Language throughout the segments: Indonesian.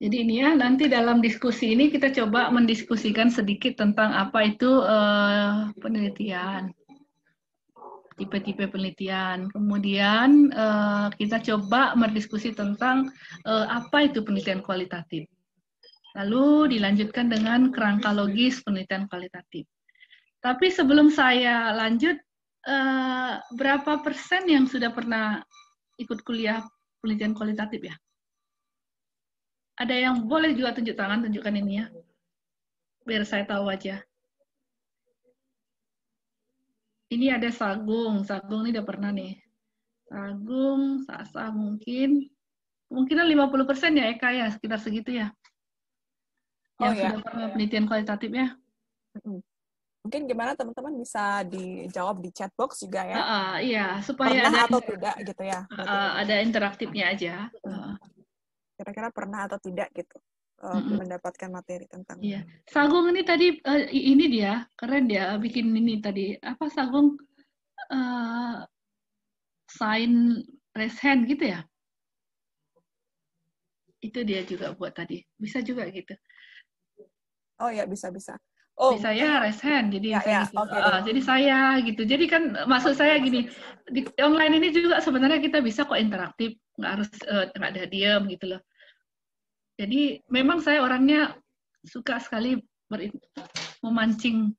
Jadi ini ya, nanti dalam diskusi ini kita coba mendiskusikan sedikit tentang apa itu penelitian, tipe-tipe penelitian. Kemudian kita coba berdiskusi tentang apa itu penelitian kualitatif. Lalu dilanjutkan dengan kerangka logis penelitian kualitatif. Tapi sebelum saya lanjut, berapa persen yang sudah pernah ikut kuliah penelitian kualitatif ya? Ada yang boleh juga tunjuk tangan, tunjukkan ini ya. Biar saya tahu aja. Ini ada Sagung. Sagung ini udah pernah nih. Sagung, Sasa mungkin. Mungkin 50% ya Eka ya, sekitar segitu ya. Yang sudah pernah penelitian kualitatif ya. Mungkin gimana teman-teman bisa dijawab di chat box juga ya. Iya, supaya pernah ada atau tidak gitu ya. Ada interaktifnya aja. Kira-kira pernah atau tidak gitu. Mendapatkan materi tentang. Iya. Sagung ini tadi ini dia keren dia bikin ini tadi apa Sagung sign raise hand gitu ya. Itu dia juga buat tadi. Bisa juga gitu. Oh ya, bisa. Oh, bisa ya raise hand. Jadi saya gitu. Jadi saya gitu. Jadi kan maksud saya gini, di online ini juga sebenarnya kita bisa kok interaktif, nggak harus nggak ada diam gitu loh. Jadi memang saya orangnya suka sekali memancing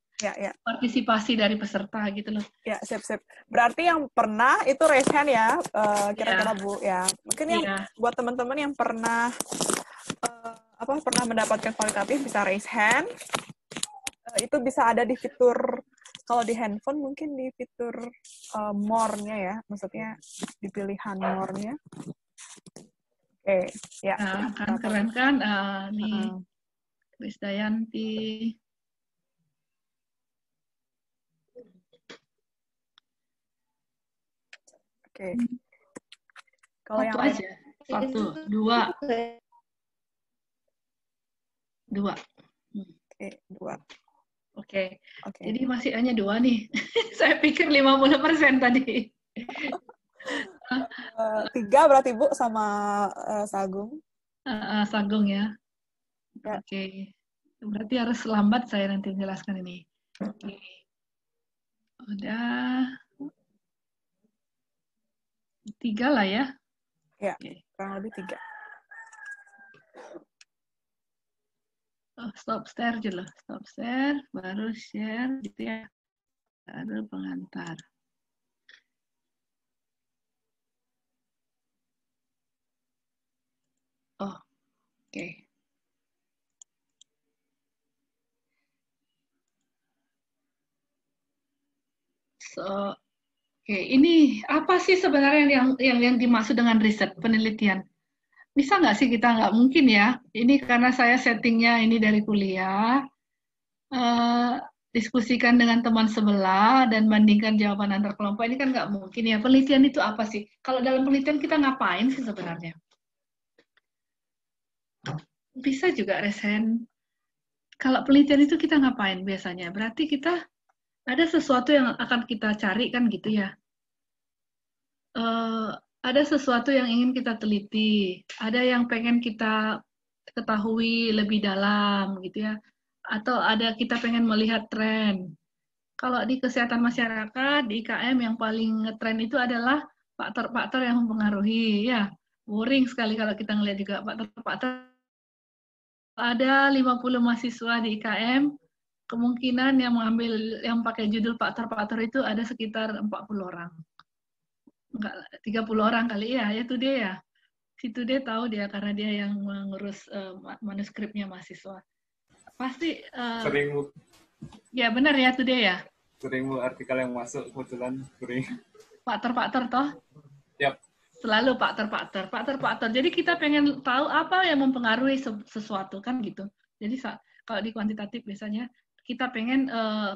partisipasi dari peserta gitu loh. Ya, siap. Berarti yang pernah itu raise hand ya, kira-kira Bu ya. Mungkin yang buat teman-teman yang pernah pernah mendapatkan kualitatif bisa raise hand. Itu bisa ada di fitur, kalau di handphone mungkin di fitur more-nya ya, maksudnya di pilihan more-nya. Oke, ya. Nah, kan keren kan? Nih, Krisdayanti. Oke. Kalau satu yang aja. 1, 2. 2. Oke, 2. Oke. Jadi masih hanya 2 nih. Saya pikir 50% tadi. 3 berarti Bu sama Sagung. Sagung ya. Oke. Berarti harus lambat saya nanti menjelaskan ini. Oke. Udah 3 lah ya. Ya, kurang lebih 3. Stop share dulu. Stop share, baru share gitu ya. Baru pengantar. Oh, oke. So, oke, ini apa sih sebenarnya yang dimaksud dengan riset penelitian? Bisa nggak sih kita nggak mungkin ya? Ini karena saya settingnya ini dari kuliah, diskusikan dengan teman sebelah dan bandingkan jawaban antar kelompok ini kan nggak mungkin ya. Penelitian itu apa sih? Kalau dalam penelitian kita ngapain sih sebenarnya? Bisa juga resen. Kalau penelitian itu kita ngapain biasanya? Berarti kita ada sesuatu yang akan kita cari kan gitu ya. Ada sesuatu yang ingin kita teliti, ada yang pengen kita ketahui lebih dalam gitu ya, atau ada kita pengen melihat tren. Kalau di kesehatan masyarakat, di IKM yang paling ngetren itu adalah faktor-faktor yang mempengaruhi ya. Boring sekali kalau kita ngelihat juga faktor-faktor. Ada 50 mahasiswa di IKM, kemungkinan yang pakai judul faktor-faktor itu ada sekitar 40 orang. Enggak, 30 orang kali ya Today ya. Si Today tahu dia karena dia yang mengurus manuskripnya mahasiswa. Pasti sering ya benar ya Today ya. Sering artikel yang masuk kebetulan sering. Faktor-faktor toh? Yap. Selalu faktor-faktor. Jadi kita pengen tahu apa yang mempengaruhi sesuatu kan gitu. Jadi kalau di kuantitatif biasanya kita pengen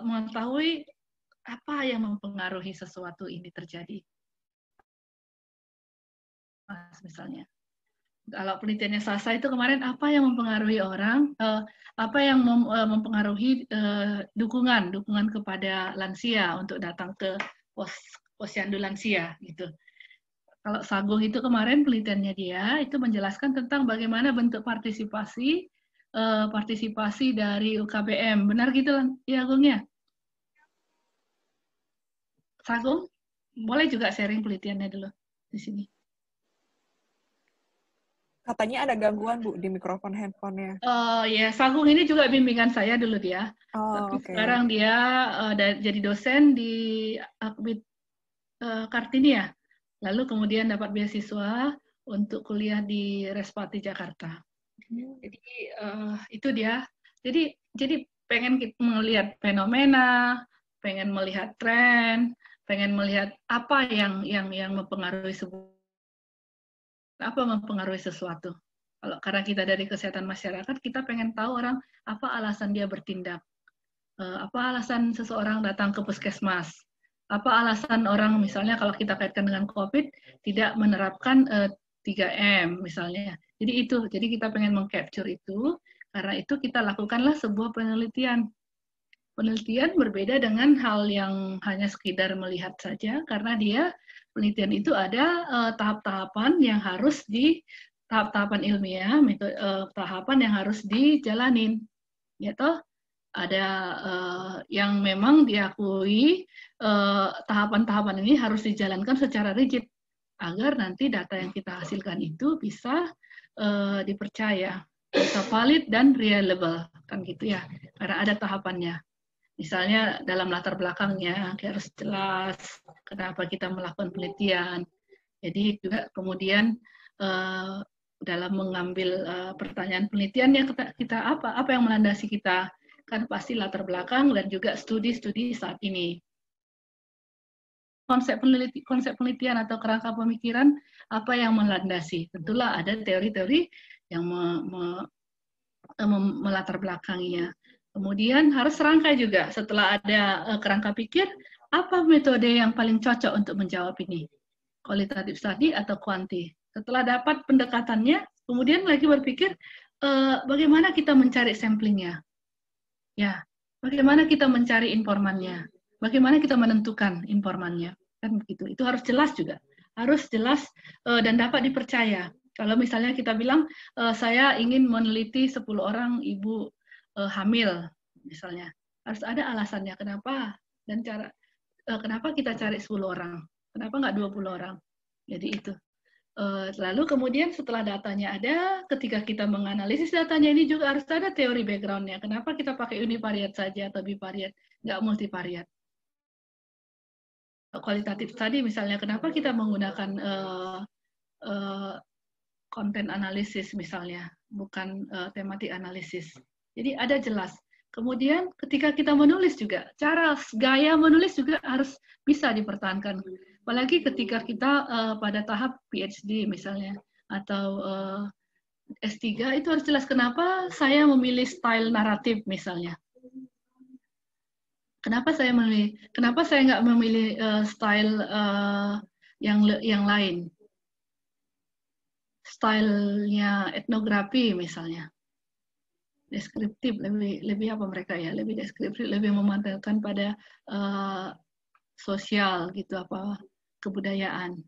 mengetahui apa yang mempengaruhi sesuatu ini terjadi. Misalnya kalau penelitiannya Sasa itu kemarin apa yang mempengaruhi orang, apa yang mempengaruhi dukungan kepada lansia untuk datang ke posyandu lansia gitu. Kalau Sagung itu kemarin penelitiannya dia itu menjelaskan tentang bagaimana bentuk partisipasi dari UKBM. Benar gitu ya, Gung ya? Sagung, boleh juga sharing penelitiannya dulu di sini. Katanya ada gangguan, Bu, di mikrofon handphonenya. Oh ya, Sagung ini juga bimbingan saya dulu dia. Tapi Okay. sekarang dia jadi dosen di Akbid Kartini ya. Lalu kemudian dapat beasiswa untuk kuliah di Respati Jakarta. Jadi itu dia. Jadi pengen melihat fenomena, pengen melihat tren, pengen melihat apa yang mempengaruhi sesuatu. Kalau karena kita dari kesehatan masyarakat, kita pengen tahu orang apa alasan dia bertindak, apa alasan seseorang datang ke puskesmas, apa alasan orang misalnya kalau kita kaitkan dengan COVID tidak menerapkan 3M misalnya. Jadi kita pengen mengcapture itu, karena itu kita lakukanlah sebuah penelitian. Penelitian berbeda dengan hal yang hanya sekedar melihat saja, karena penelitian itu ada tahap-tahapan yang harus tahap-tahapan ilmiah, tahapan yang harus dijalanin, ya toh. Ada yang memang diakui tahapan-tahapan ini harus dijalankan secara rigid agar nanti data yang kita hasilkan itu bisa dipercaya, bisa valid dan reliable, kan gitu ya, karena ada tahapannya. Misalnya dalam latar belakangnya harus jelas kenapa kita melakukan penelitian. Jadi juga kemudian dalam mengambil pertanyaan penelitiannya kita apa yang melandasi kita, kan pasti latar belakang dan juga studi-studi saat ini. Konsep penelitian atau kerangka pemikiran apa yang melandasi? Tentulah ada teori-teori yang melatar belakanginya. Kemudian harus serangkai juga. Setelah ada kerangka pikir, apa metode yang paling cocok untuk menjawab ini? Kualitatif study atau kuanti? Setelah dapat pendekatannya, kemudian lagi berpikir bagaimana kita mencari samplingnya? Ya, bagaimana kita mencari informannya? Bagaimana kita menentukan informannya? Kan begitu. Itu harus jelas juga. Harus jelas dan dapat dipercaya. Kalau misalnya kita bilang saya ingin meneliti 10 orang ibu hamil misalnya, harus ada alasannya kenapa dan kenapa kita cari 10 orang, kenapa nggak 20 orang. Jadi itu. Lalu kemudian setelah datanya ada, ketika kita menganalisis datanya ini juga harus ada teori background-nya. Kenapa kita pakai univariat saja atau bivariat, nggak multivariat. Kualitatif tadi misalnya, kenapa kita menggunakan konten analisis misalnya, bukan tematik analisis. Jadi ada jelas. Kemudian ketika kita menulis juga, gaya menulis juga harus bisa dipertahankan. Apalagi ketika kita pada tahap PhD misalnya, atau S3, itu harus jelas kenapa saya memilih style naratif misalnya. Kenapa saya nggak memilih style yang lain? Stylenya etnografi misalnya, deskriptif, lebih apa mereka ya, lebih deskriptif, lebih memantulkan pada sosial gitu, apa kebudayaan.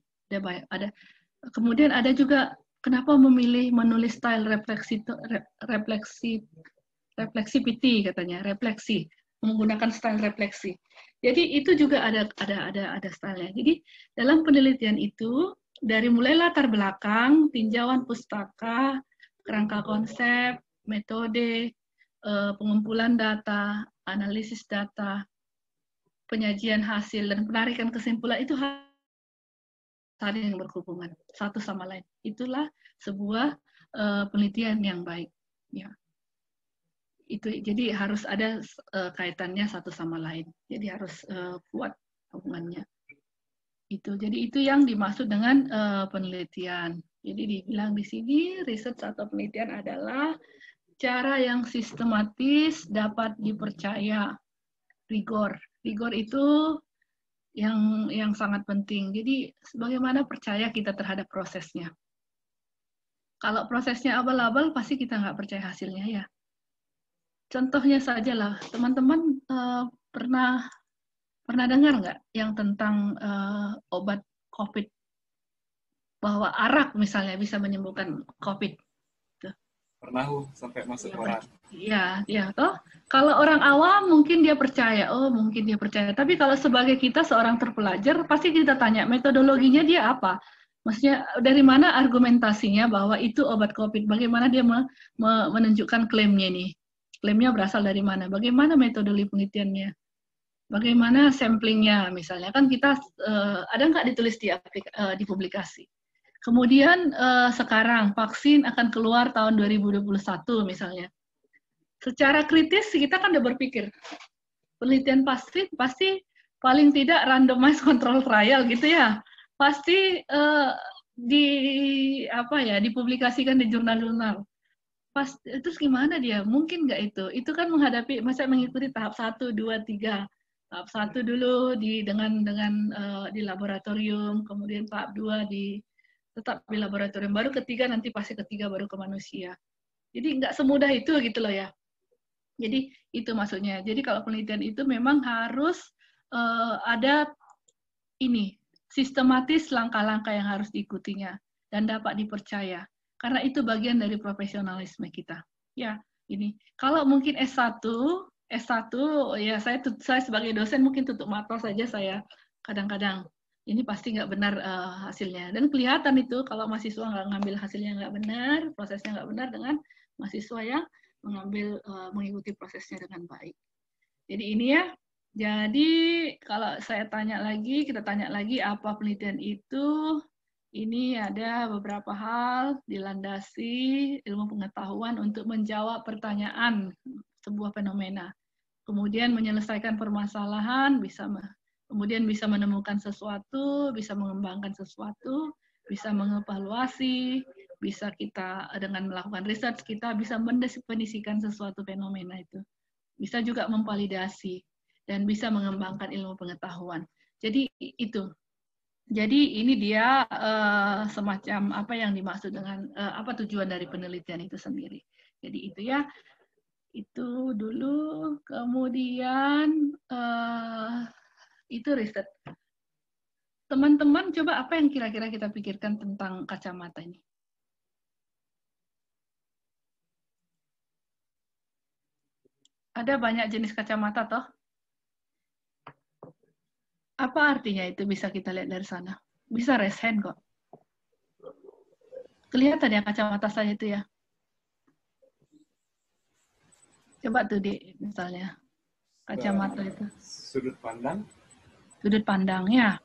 Kemudian ada juga kenapa memilih menulis style reflexivity katanya, refleksi, menggunakan style refleksi. Jadi itu juga ada stylenya. Jadi dalam penelitian itu dari mulai latar belakang, tinjauan pustaka, kerangka konsep, metode, pengumpulan data, analisis data, penyajian hasil, dan penarikan kesimpulan itu saling berhubungan satu sama lain. Itulah sebuah penelitian yang baik. Ya. Itu jadi harus ada kaitannya satu sama lain. Jadi harus kuat hubungannya. Jadi itu yang dimaksud dengan penelitian. Jadi dibilang di sini research atau penelitian adalah cara yang sistematis, dapat dipercaya, rigor. Rigor itu yang sangat penting. Jadi bagaimana percaya kita terhadap prosesnya. Kalau prosesnya abal-abal, pasti kita nggak percaya hasilnya ya. Contohnya saja lah, teman-teman pernah dengar nggak yang tentang obat COVID bahwa arak misalnya bisa menyembuhkan COVID. Pernah sampai masuk koran. Iya, ya toh. Kalau orang awam mungkin dia percaya, oh mungkin dia percaya. Tapi kalau sebagai kita seorang terpelajar, pasti kita tanya metodologinya dia apa. Maksudnya dari mana argumentasinya bahwa itu obat COVID? Bagaimana dia menunjukkan klaimnya ini? Klaimnya berasal dari mana? Bagaimana metodologi penelitiannya? Bagaimana samplingnya? Misalnya kan kita ada nggak ditulis di publikasi? Kemudian sekarang vaksin akan keluar tahun 2021 misalnya. Secara kritis kita kan udah berpikir penelitian pasti paling tidak randomized control trial gitu ya. Pasti dipublikasikan di jurnal-jurnal. Terus gimana dia? Mungkin nggak itu? Itu kan masa mengikuti tahap 1, 2, 3. Tahap 1 dulu di laboratorium, kemudian tahap 2 tetap di laboratorium, baru ketiga nanti pasti ketiga baru ke manusia. Jadi nggak semudah itu gitu loh ya. Jadi itu maksudnya. Jadi kalau penelitian itu memang harus ada sistematis langkah-langkah yang harus diikutinya dan dapat dipercaya. Karena itu bagian dari profesionalisme kita. Ya, ini. Kalau mungkin S1 ya saya sebagai dosen mungkin tutup mata saja saya kadang-kadang. Ini pasti nggak benar hasilnya. Dan kelihatan itu kalau mahasiswa nggak ngambil hasilnya nggak benar, prosesnya nggak benar dengan mahasiswa yang mengikuti prosesnya dengan baik. Jadi ini ya. Jadi kalau kita tanya lagi apa penelitian itu? Ini ada beberapa hal dilandasi ilmu pengetahuan untuk menjawab pertanyaan sebuah fenomena. Kemudian menyelesaikan permasalahan, kemudian bisa menemukan sesuatu, bisa mengembangkan sesuatu, bisa mengevaluasi, bisa kita dengan melakukan research kita bisa mendefinisikan sesuatu fenomena itu. Bisa juga memvalidasi dan bisa mengembangkan ilmu pengetahuan. Jadi itu. Jadi ini dia semacam apa yang dimaksud dengan apa tujuan dari penelitian itu sendiri. Jadi itu ya. Itu dulu, kemudian itu riset. Teman-teman coba apa yang kira-kira kita pikirkan tentang kacamata ini? Ada banyak jenis kacamata toh? Apa artinya itu bisa kita lihat dari sana? Bisa raise hand kok. Kelihatan ya kacamata saya itu ya? Coba tuh misalnya kacamata itu. Sudut pandang? Sudut pandang ya.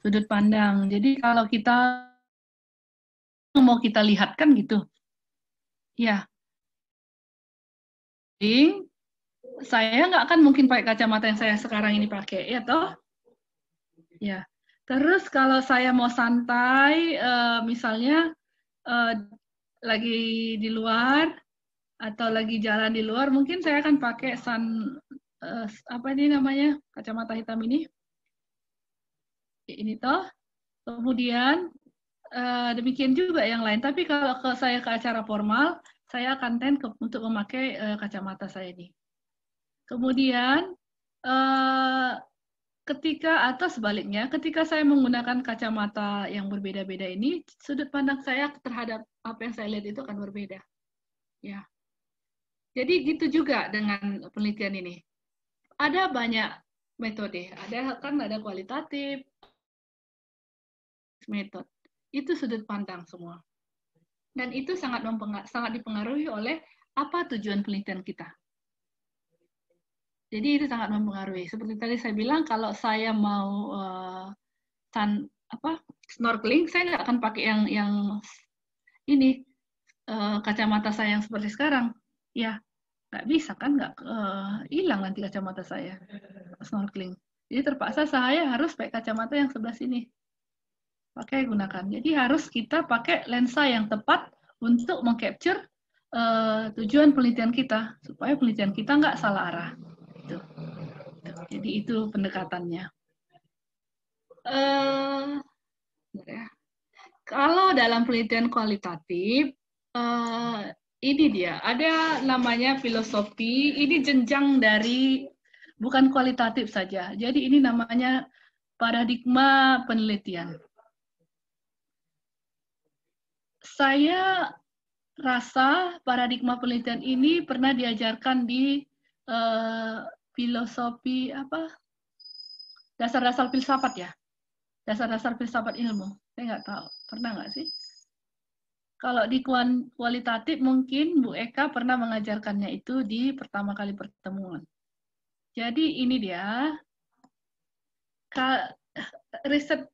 Sudut pandang. Jadi kalau kita mau kita lihat kan gitu. Ya. Saya nggak akan mungkin pakai kacamata yang saya sekarang ini pakai, ya toh? Ya. Terus kalau saya mau santai, misalnya lagi di luar atau lagi jalan di luar, mungkin saya akan pakai apa ini namanya kacamata hitam ini. Ini toh. Kemudian demikian juga yang lain. Tapi kalau saya ke acara formal, saya akan tend untuk memakai kacamata saya ini. Kemudian atau sebaliknya, ketika saya menggunakan kacamata yang berbeda-beda ini, sudut pandang saya terhadap apa yang saya lihat itu akan berbeda. Ya. Jadi gitu juga dengan penelitian ini. Ada banyak metode. Ada kualitatif, metode. Itu sudut pandang semua. Dan itu sangat dipengaruhi oleh apa tujuan penelitian kita. Jadi itu sangat mempengaruhi. Seperti tadi saya bilang, kalau saya mau snorkeling, saya nggak akan pakai yang ini kacamata saya yang seperti sekarang. Ya, nggak bisa kan, nggak hilang nanti kacamata saya snorkeling. Jadi terpaksa saya harus pakai kacamata yang sebelah sini. Gunakan. Jadi harus kita pakai lensa yang tepat untuk mengcapture tujuan penelitian kita, supaya penelitian kita nggak salah arah. Jadi itu pendekatannya. Kalau dalam penelitian kualitatif, ini dia, ada namanya filosofi, ini jenjang dari, bukan kualitatif saja, jadi ini namanya paradigma penelitian. Saya rasa paradigma penelitian ini pernah diajarkan di filosofi apa? Dasar-dasar filsafat ya. Dasar-dasar filsafat ilmu. Saya nggak tahu. Pernah nggak sih? Kalau di kualitatif mungkin Bu Eka pernah mengajarkannya itu di pertama kali pertemuan. Jadi ini dia riset.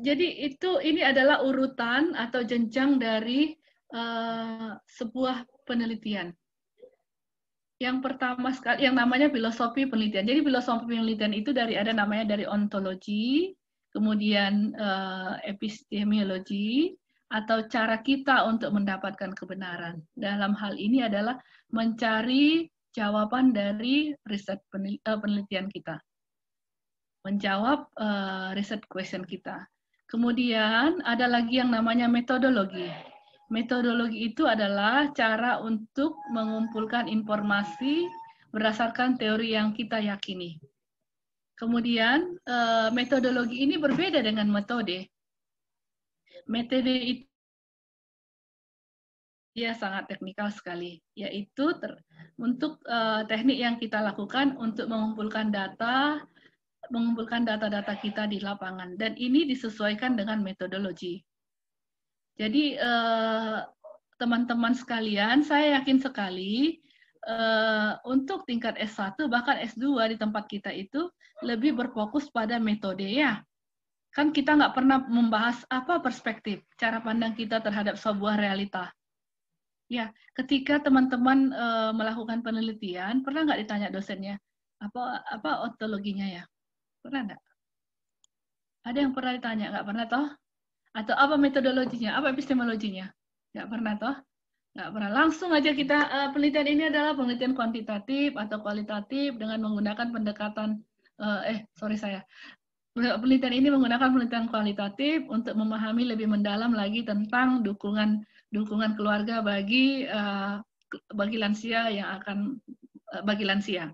Jadi ini adalah urutan atau jenjang dari sebuah penelitian. Yang pertama sekali yang namanya filosofi penelitian. Jadi filosofi penelitian itu ada namanya dari ontologi, kemudian epistemologi, atau cara kita untuk mendapatkan kebenaran. Dalam hal ini adalah mencari jawaban dari riset penelitian kita. Menjawab riset question kita. Kemudian ada lagi yang namanya metodologi. Metodologi itu adalah cara untuk mengumpulkan informasi berdasarkan teori yang kita yakini. Kemudian metodologi ini berbeda dengan metode. Metode itu dia sangat teknikal sekali, yaitu untuk teknik yang kita lakukan untuk mengumpulkan data-data kita di lapangan, dan ini disesuaikan dengan metodologi. Jadi teman-teman sekalian, saya yakin sekali untuk tingkat S1 bahkan S2 di tempat kita itu lebih berfokus pada metode ya. Kan kita nggak pernah membahas apa perspektif, cara pandang kita terhadap sebuah realita. Ya, ketika teman-teman melakukan penelitian, pernah nggak ditanya dosennya apa ontologinya ya? Pernah nggak? Ada yang pernah ditanya? Nggak pernah toh? Atau apa metodologinya? Apa epistemologinya? Nggak pernah toh? Nggak pernah. Langsung aja kita, penelitian ini adalah penelitian kuantitatif atau kualitatif dengan menggunakan pendekatan, penelitian ini menggunakan penelitian kualitatif untuk memahami lebih mendalam lagi tentang dukungan keluarga bagi lansia yang akan bagi lansia.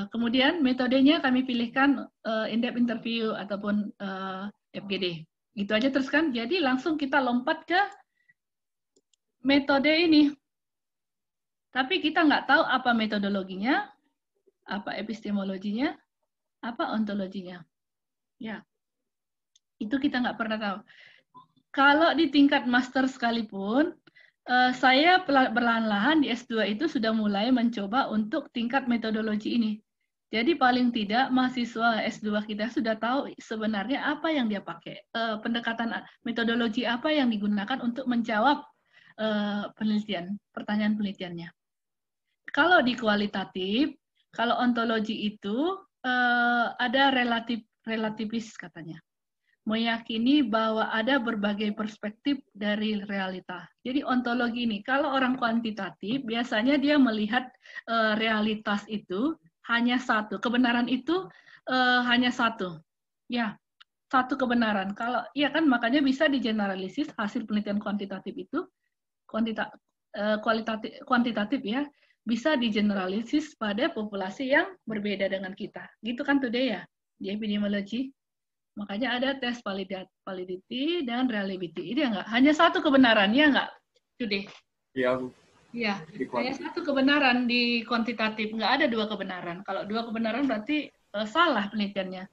Kemudian metodenya kami pilihkan in-depth interview ataupun FGD. Gitu aja terus kan. Jadi langsung kita lompat ke metode ini. Tapi kita nggak tahu apa metodologinya, apa epistemologinya, apa ontologinya. Ya, itu kita nggak pernah tahu. Kalau di tingkat master sekalipun, saya perlahan-lahan di S2 itu sudah mulai mencoba untuk tingkat metodologi ini. Jadi paling tidak mahasiswa S2 kita sudah tahu sebenarnya apa yang dia pakai, pendekatan metodologi apa yang digunakan untuk menjawab pertanyaan penelitiannya. Kalau di kualitatif, kalau ontologi itu ada relativis katanya. Meyakini bahwa ada berbagai perspektif dari realita. Jadi ontologi ini, kalau orang kuantitatif, biasanya dia melihat realitas itu hanya satu, kebenaran itu hanya satu. Ya, satu kebenaran. Kalau iya kan makanya bisa digeneralisis hasil penelitian kuantitatif itu, kuantitatif ya, bisa digeneralisis pada populasi yang berbeda dengan kita. Gitu kan today ya, di epidemiologi. Makanya ada tes validity dan reliability. Ini enggak hanya satu kebenaran, ya enggak? Today. Iya, Bu. Iya, hanya satu kebenaran di kuantitatif, nggak ada dua kebenaran. Kalau dua kebenaran berarti salah penelitiannya.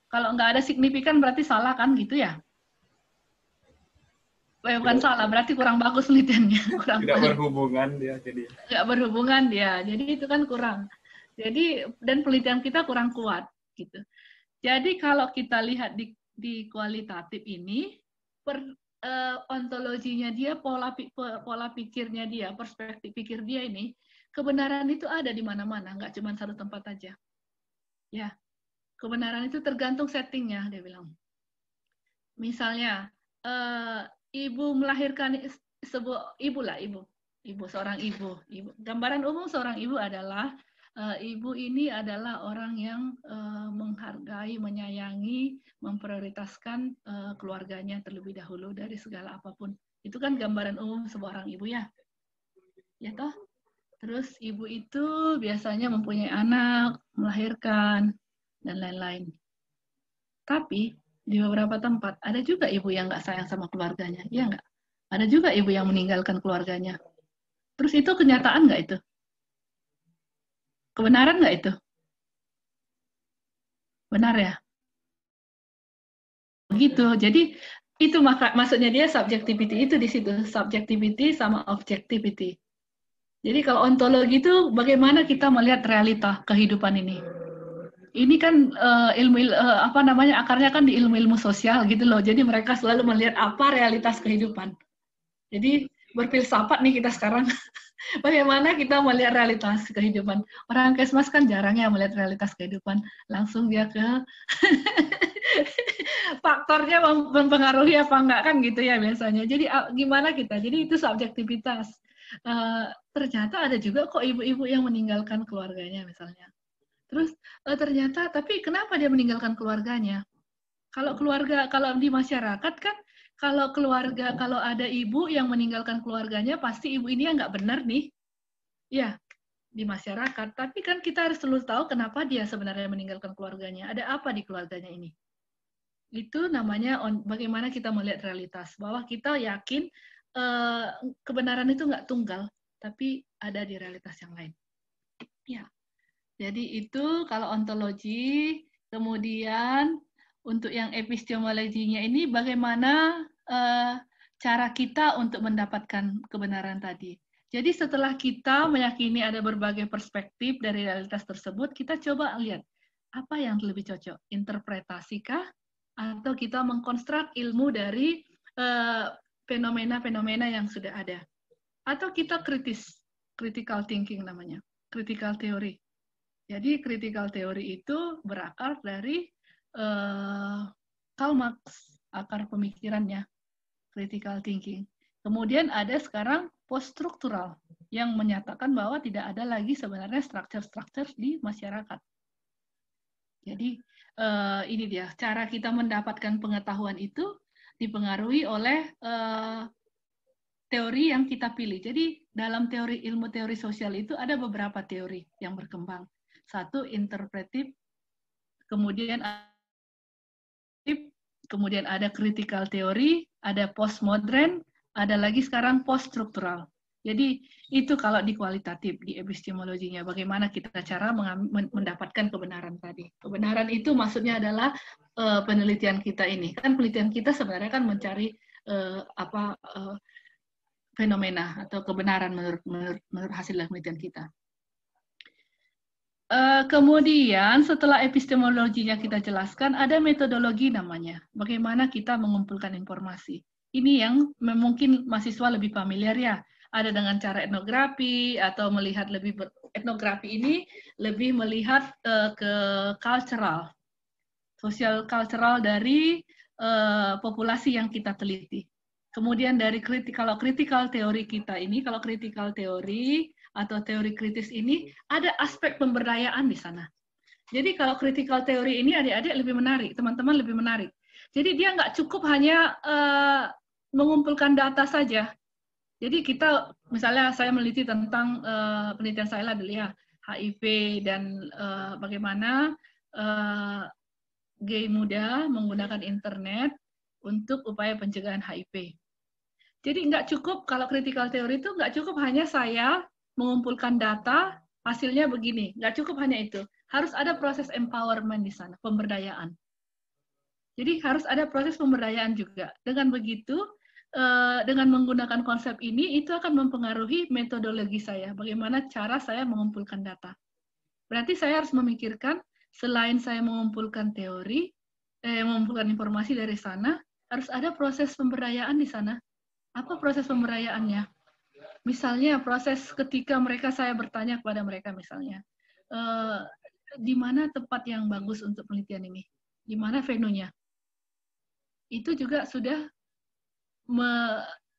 Kalau nggak ada signifikan berarti salah kan gitu ya? Bukan salah, berarti kurang bagus penelitiannya. Tidak berhubungan dia jadi. Nggak berhubungan dia, jadi itu kan kurang. Jadi dan penelitian kita kurang kuat gitu. Jadi kalau kita lihat di kualitatif ini, ontologinya dia, pola pikirnya dia, perspektif pikir dia ini, kebenaran itu ada di mana-mana, nggak cuma satu tempat aja. Ya, kebenaran itu tergantung settingnya, dia bilang. Misalnya, ibu melahirkan seorang ibu. Gambaran umum seorang ibu adalah ibu ini adalah orang yang menghargai, menyayangi, memprioritaskan keluarganya terlebih dahulu dari segala apapun. Itu kan gambaran umum seorang ibu ya. Ya toh? Terus ibu itu biasanya mempunyai anak, melahirkan, dan lain-lain. Tapi di beberapa tempat ada juga ibu yang nggak sayang sama keluarganya, ya nggak? Ada juga ibu yang meninggalkan keluarganya. Terus itu kenyataan nggak itu? Kebenaran nggak itu? Benar ya? Begitu. Jadi itu maksudnya dia subjectivity itu di situ, subjectivity sama objectivity. Jadi kalau ontologi itu bagaimana kita melihat realita kehidupan ini. Ini kan apa namanya, akarnya kan di ilmu-ilmu sosial gitu loh. Jadi mereka selalu melihat apa realitas kehidupan. Jadi berfilsafat nih kita sekarang. Bagaimana kita melihat realitas kehidupan. Orang Kesmas kan jarang ya melihat realitas kehidupan. Langsung dia ke faktornya mempengaruhi apa enggak kan gitu ya biasanya. Jadi gimana kita? Jadi itu subjektivitas. Ternyata ada juga kok ibu-ibu yang meninggalkan keluarganya misalnya. Terus ternyata, tapi kenapa dia meninggalkan keluarganya? Kalau keluarga, kalau di masyarakat kan, kalau keluarga, kalau ada ibu yang meninggalkan keluarganya, pasti ibu ini nggak benar nih. Ya, di masyarakat. Tapi kan kita harus selalu tahu kenapa dia sebenarnya meninggalkan keluarganya. Ada apa di keluarganya ini? Itu namanya bagaimana kita melihat realitas. Bahwa kita yakin kebenaran itu nggak tunggal, tapi ada di realitas yang lain. Ya. Jadi itu kalau ontologi, kemudian untuk yang epistemologinya ini bagaimana cara kita untuk mendapatkan kebenaran tadi. Jadi setelah kita meyakini ada berbagai perspektif dari realitas tersebut, kita coba lihat apa yang lebih cocok, interpretasikah atau kita mengkonstruk ilmu dari fenomena-fenomena yang sudah ada. Atau kita critical thinking namanya, critical theory. Jadi critical theory itu berakar dari Karl Marx, akar pemikirannya, critical thinking. Kemudian ada sekarang post-struktural, yang menyatakan bahwa tidak ada lagi sebenarnya struktur-struktur di masyarakat. Jadi ini dia, cara kita mendapatkan pengetahuan itu dipengaruhi oleh teori yang kita pilih. Jadi dalam ilmu teori sosial itu ada beberapa teori yang berkembang. Satu interpretif, kemudian ada critical theory, ada postmodern, ada lagi sekarang post-struktural. Jadi itu kalau di kualitatif, di epistemologinya, bagaimana kita cara mendapatkan kebenaran tadi. Kebenaran itu maksudnya adalah penelitian kita ini. Kan penelitian kita sebenarnya kan mencari fenomena atau kebenaran menurut hasil penelitian kita. Kemudian setelah epistemologinya kita jelaskan, ada metodologi namanya. Bagaimana kita mengumpulkan informasi. Ini yang mungkin mahasiswa lebih familiar ya. Ada dengan cara etnografi atau melihat lebih etnografi ini lebih melihat ke cultural, sosial cultural dari populasi yang kita teliti. Kemudian dari kalau critical teori kita ini, kalau critical teori atau teori kritis ini ada aspek pemberdayaan di sana. Jadi kalau critical teori ini adik-adik lebih menarik, teman-teman lebih menarik. Jadi dia nggak cukup hanya mengumpulkan data saja. Jadi kita, misalnya saya meneliti tentang penelitian saya dulu ya, HIV dan bagaimana gay muda menggunakan internet untuk upaya pencegahan HIV. Jadi nggak cukup, kalau critical teori itu nggak cukup hanya saya mengumpulkan data, hasilnya begini. Nggak cukup hanya itu. Harus ada proses empowerment di sana, pemberdayaan. Jadi harus ada proses pemberdayaan juga. Dengan begitu, dengan menggunakan konsep ini, itu akan mempengaruhi metodologi saya. Bagaimana cara saya mengumpulkan data. Berarti saya harus memikirkan, selain saya mengumpulkan teori, mengumpulkan informasi dari sana, harus ada proses pemberdayaan di sana. Apa proses pemberdayaannya? Misalnya proses ketika saya bertanya kepada mereka misalnya, di mana tempat yang bagus untuk penelitian ini? Di mana venue-nya? Itu juga sudah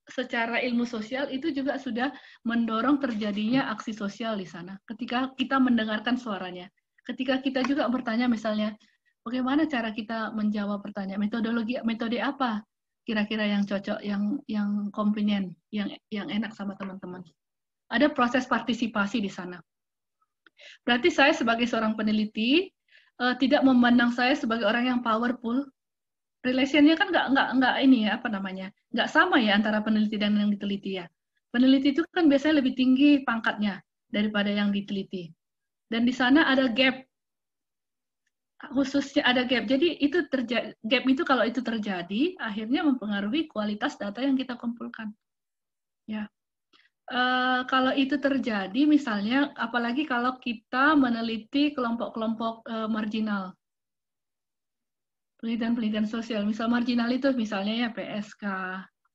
secara ilmu sosial itu juga sudah mendorong terjadinya aksi sosial di sana. Ketika kita mendengarkan suaranya, ketika kita juga bertanya misalnya, bagaimana cara kita menjawab pertanyaan? Metode apa? Kira-kira yang cocok, yang convenient, yang enak sama teman-teman. Ada proses partisipasi di sana. Berarti saya sebagai seorang peneliti tidak memandang saya sebagai orang yang powerful, Relationnya kan nggak ini ya, apa namanya, nggak sama ya antara peneliti dan yang diteliti ya. Peneliti itu kan biasanya lebih tinggi pangkatnya daripada yang diteliti. Dan di sana ada gap, khususnya ada gap. Jadi itu gap itu kalau itu terjadi, akhirnya mempengaruhi kualitas data yang kita kumpulkan. Ya. Kalau itu terjadi, misalnya, apalagi kalau kita meneliti kelompok-kelompok marginal, penelitian-penelitian sosial, misal marginal itu misalnya ya PSK,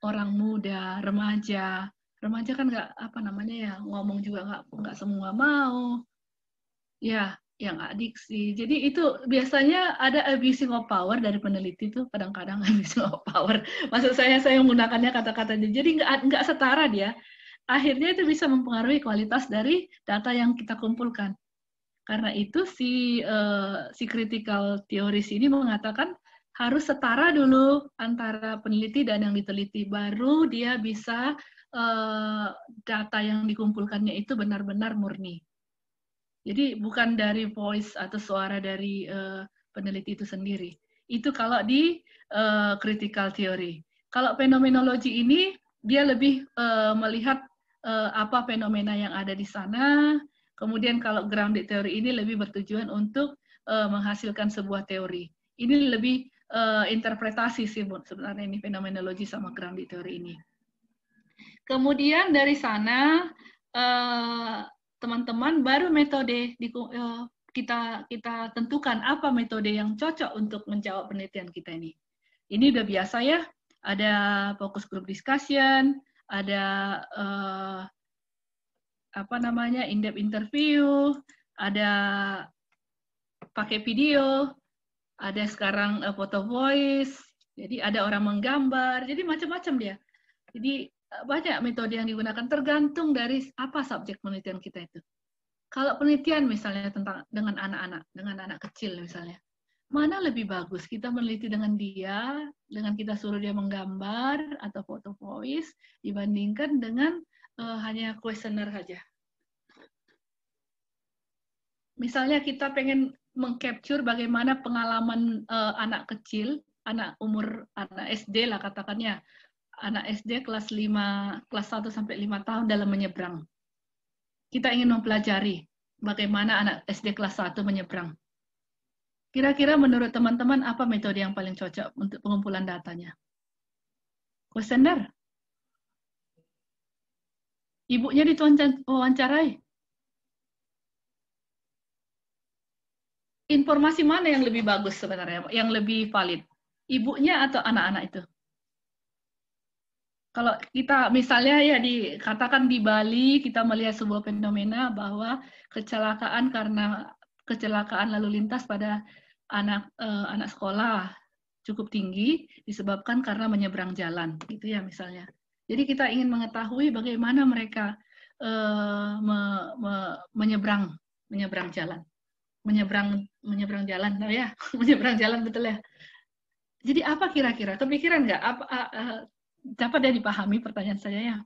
orang muda, remaja. Remaja kan nggak apa namanya ya, ngomong juga nggak semua mau, ya yang adiksi. Jadi itu biasanya ada abusing of power dari peneliti itu kadang-kadang abusing of power. Maksud saya menggunakannya kata-katanya. Jadi nggak setara dia. Akhirnya itu bisa mempengaruhi kualitas dari data yang kita kumpulkan. Karena itu si critical theories ini mengatakan harus setara dulu antara peneliti dan yang diteliti, baru dia bisa data yang dikumpulkannya itu benar-benar murni. Jadi bukan dari voice atau suara dari peneliti itu sendiri. Itu kalau di critical theory. Kalau fenomenologi ini dia lebih melihat apa fenomena yang ada di sana. Kemudian kalau grounded theory ini lebih bertujuan untuk menghasilkan sebuah teori. Ini lebih interpretasi sih sebenarnya ini fenomenologi sama grounded theory ini. Kemudian dari sana teman-teman baru metode kita tentukan apa metode yang cocok untuk menjawab penelitian kita ini. Ini udah biasa ya, ada focus group discussion, ada apa namanya in-depth interview, ada pakai video, ada sekarang foto voice, jadi ada orang menggambar, jadi macam-macam dia. Jadi banyak metode yang digunakan tergantung dari apa subjek penelitian kita itu. Kalau penelitian misalnya dengan anak kecil misalnya, mana lebih bagus kita meneliti dengan dia, dengan kita suruh dia menggambar atau foto voice dibandingkan dengan hanya kuesioner saja. Misalnya kita pengen mengcapture bagaimana pengalaman anak kecil, anak SD lah katakannya, anak SD kelas 1 sampai 5 tahun dalam menyeberang. Kita ingin mempelajari bagaimana anak SD kelas 1 menyeberang. Kira-kira menurut teman-teman apa metode yang paling cocok untuk pengumpulan datanya? Kuesioner? Ibunya diwawancarai? Informasi mana yang lebih bagus sebenarnya, yang lebih valid? Ibunya atau anak-anak itu? Kalau kita misalnya ya dikatakan di Bali kita melihat sebuah fenomena bahwa kecelakaan lalu lintas pada anak sekolah cukup tinggi disebabkan karena menyeberang jalan gitu ya misalnya. Jadi kita ingin mengetahui bagaimana mereka menyeberang jalan. Menyeberang jalan, oh ya, menyeberang jalan betul ya. Jadi apa kira-kira? Kepikiran nggak? Dapat ya dipahami pertanyaan saya ya?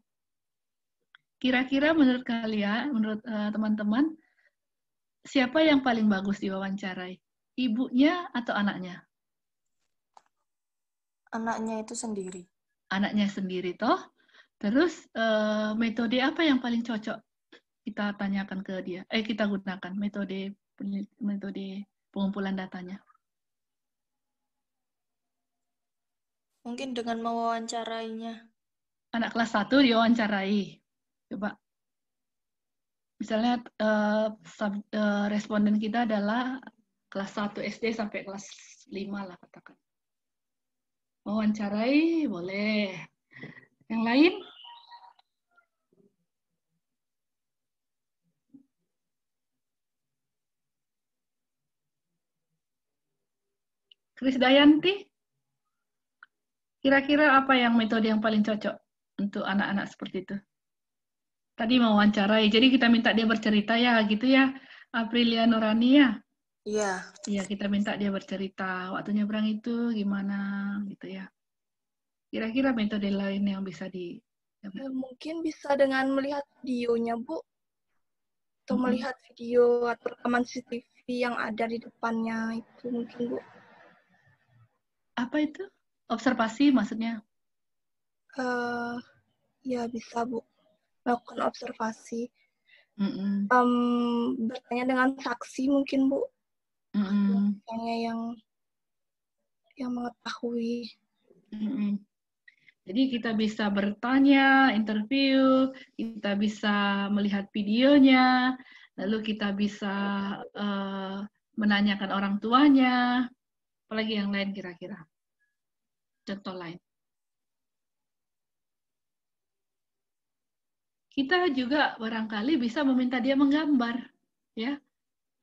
Kira-kira menurut kalian, menurut teman-teman, siapa yang paling bagus diwawancarai? Ibunya atau anaknya? Anaknya itu sendiri. Anaknya sendiri toh. Terus metode apa yang paling cocok kita tanyakan ke dia? Kita gunakan metode pengumpulan datanya. Mungkin dengan mewawancarainya. Anak kelas 1 diwawancarai. Coba. Misalnya responden kita adalah kelas 1 SD sampai kelas 5 lah katakan. Wawancarai boleh. Yang lain? Krisdayanti? Kira-kira apa yang metode yang paling cocok untuk anak-anak seperti itu? Tadi mewawancarai, jadi kita minta dia bercerita ya, gitu ya, Aprilia Nurani ya? Iya. Iya, kita minta dia bercerita, waktu nyebrang itu gimana, gitu ya. Kira-kira metode lain yang bisa Mungkin bisa dengan melihat videonya, Bu. Atau melihat video atau rekaman CCTV yang ada di depannya itu mungkin, Bu. Apa itu? Observasi maksudnya? Ya bisa Bu, melakukan observasi. Mm-mm. Bertanya dengan saksi mungkin Bu, Mm-mm. misalnya yang mengetahui. Mm-mm. Jadi kita bisa bertanya, interview, kita bisa melihat videonya, lalu kita bisa menanyakan orang tuanya, apalagi yang lain kira-kira. Contoh lain. Kita juga barangkali bisa meminta dia menggambar, ya.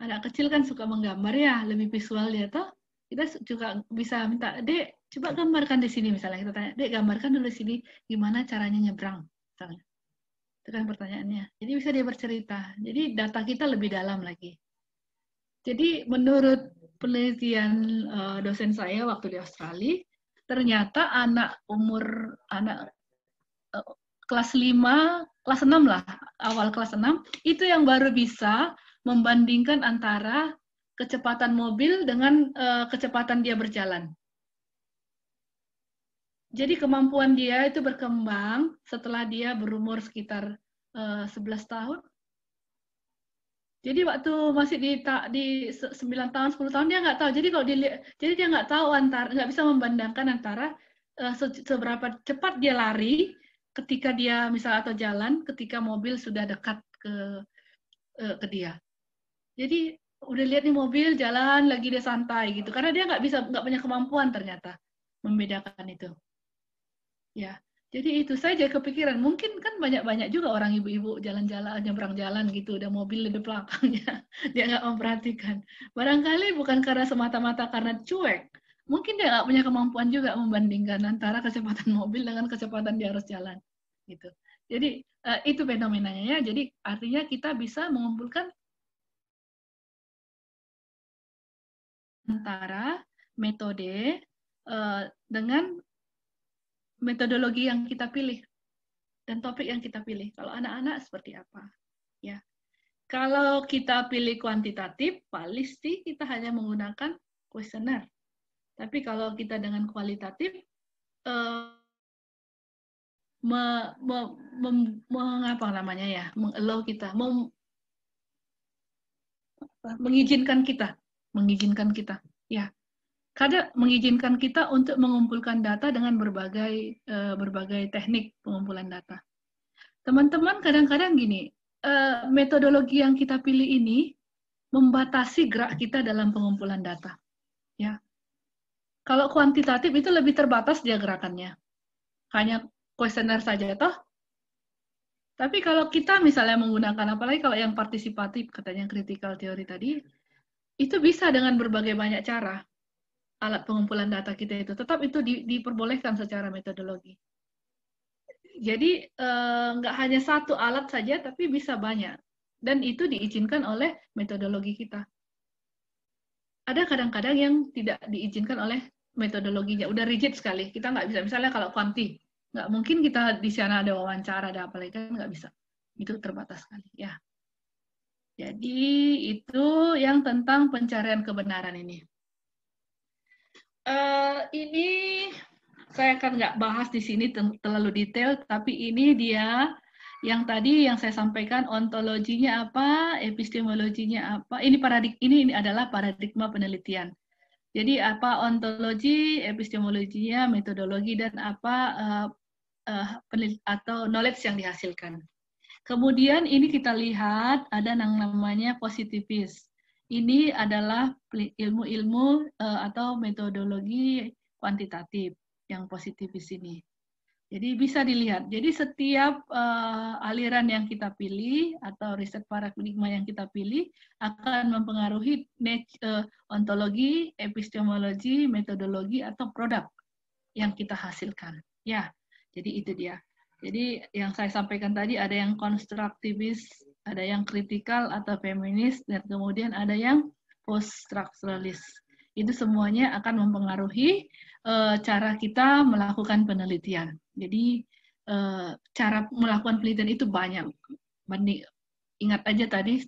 Anak kecil kan suka menggambar ya, lebih visual dia toh. Kita juga bisa minta, Dek, coba gambarkan di sini misalnya. Kita tanya, Dek, gambarkan dulu di sini gimana caranya nyebrang, misalnya. Itu kan pertanyaannya. Jadi bisa dia bercerita. Jadi data kita lebih dalam lagi. Jadi menurut penelitian dosen saya waktu di Australia, ternyata anak kelas 5, kelas 6 lah, awal kelas 6, itu yang baru bisa membandingkan antara kecepatan mobil dengan kecepatan dia berjalan. Jadi kemampuan dia itu berkembang setelah dia berumur sekitar 11 tahun. Jadi waktu masih di 9 tahun, 10 tahun dia nggak tahu. Jadi kalau jadi dia nggak tahu nggak bisa membandingkan antara seberapa cepat dia lari ketika dia misal atau jalan ketika mobil sudah dekat ke dia. Jadi udah lihat nih mobil jalan lagi dia santai gitu. Karena dia nggak punya kemampuan ternyata membedakan itu. Ya. Jadi itu saya jadi kepikiran, mungkin kan banyak-banyak juga orang ibu-ibu jalan-jalan, nyebrang jalan gitu, ada mobil di belakangnya, dia nggak memperhatikan. Barangkali bukan karena semata-mata karena cuek, mungkin dia nggak punya kemampuan juga membandingkan antara kecepatan mobil dengan kecepatan dia harus jalan. Gitu. Jadi itu fenomenanya ya, jadi artinya kita bisa mengumpulkan antara metode dengan metodologi yang kita pilih dan topik yang kita pilih. Kalau anak-anak seperti apa? Ya. Kalau kita pilih kuantitatif, pasti kita hanya menggunakan kuesioner. Tapi kalau kita dengan kualitatif, mengapa namanya ya, mengallow kita, mengizinkan kita, ya. Kadang mengizinkan kita untuk mengumpulkan data dengan berbagai teknik pengumpulan data. Teman-teman kadang-kadang gini, metodologi yang kita pilih ini membatasi gerak kita dalam pengumpulan data. Ya, kalau kuantitatif itu lebih terbatas dia gerakannya, hanya kuesioner saja toh. Tapi kalau kita misalnya menggunakan, apalagi kalau yang partisipatif, katanya critical theory tadi, itu bisa dengan berbagai banyak cara. Alat pengumpulan data kita itu tetap itu diperbolehkan secara metodologi. Jadi nggak hanya satu alat saja, tapi bisa banyak. Dan itu diizinkan oleh metodologi kita. Ada kadang-kadang yang tidak diizinkan oleh metodologinya, udah rigid sekali. Kita nggak bisa, misalnya kalau kuanti, nggak mungkin kita di sana ada wawancara, ada apa lagi, kan nggak bisa. Itu terbatas sekali. Ya. Jadi itu yang tentang pencarian kebenaran ini. Ini saya akan nggak bahas di sini terlalu detail, tapi ini dia yang tadi yang saya sampaikan, ontologinya apa, epistemologinya apa. Ini adalah paradigma penelitian. Jadi apa ontologi, epistemologinya, metodologi, dan apa atau knowledge yang dihasilkan. Kemudian ini kita lihat ada yang namanya positivis. Ini adalah ilmu-ilmu atau metodologi kuantitatif yang positivis ini. Jadi bisa dilihat. Jadi setiap aliran yang kita pilih atau riset paradigma yang kita pilih akan mempengaruhi ontologi, epistemologi, metodologi atau produk yang kita hasilkan. Ya, jadi itu dia. Jadi yang saya sampaikan tadi ada yang konstruktivis, ada yang kritikal atau feminis, dan kemudian ada yang post-strukturalis. Itu semuanya akan mempengaruhi cara kita melakukan penelitian. Jadi cara melakukan penelitian itu banyak. Ingat aja tadi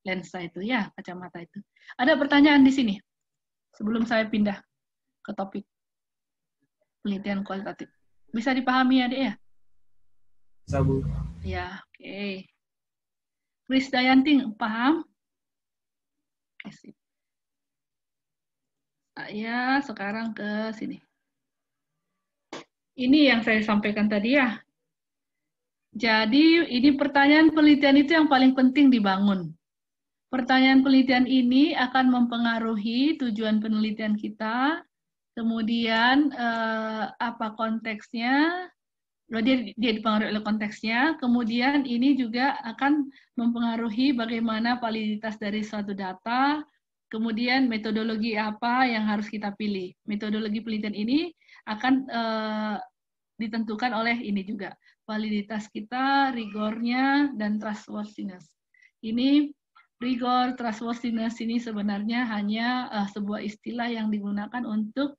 lensa itu ya, kacamata itu. Ada pertanyaan di sini sebelum saya pindah. ke topik penelitian kualitatif. Bisa dipahami ya, Dek ya? Bisa, Bu. Ya, oke. Krisdayanti, paham? Oke, sip. Saya sekarang ke sini. Ini yang saya sampaikan tadi ya. Jadi ini pertanyaan penelitian itu yang paling penting dibangun. Pertanyaan penelitian ini akan mempengaruhi tujuan penelitian kita, kemudian apa konteksnya, dia dipengaruhi oleh konteksnya, kemudian ini juga akan mempengaruhi bagaimana validitas dari suatu data, kemudian metodologi apa yang harus kita pilih. Metodologi penelitian ini akan ditentukan oleh ini juga, validitas kita, rigornya, dan trustworthiness. Ini rigor, trustworthiness ini sebenarnya hanya sebuah istilah yang digunakan untuk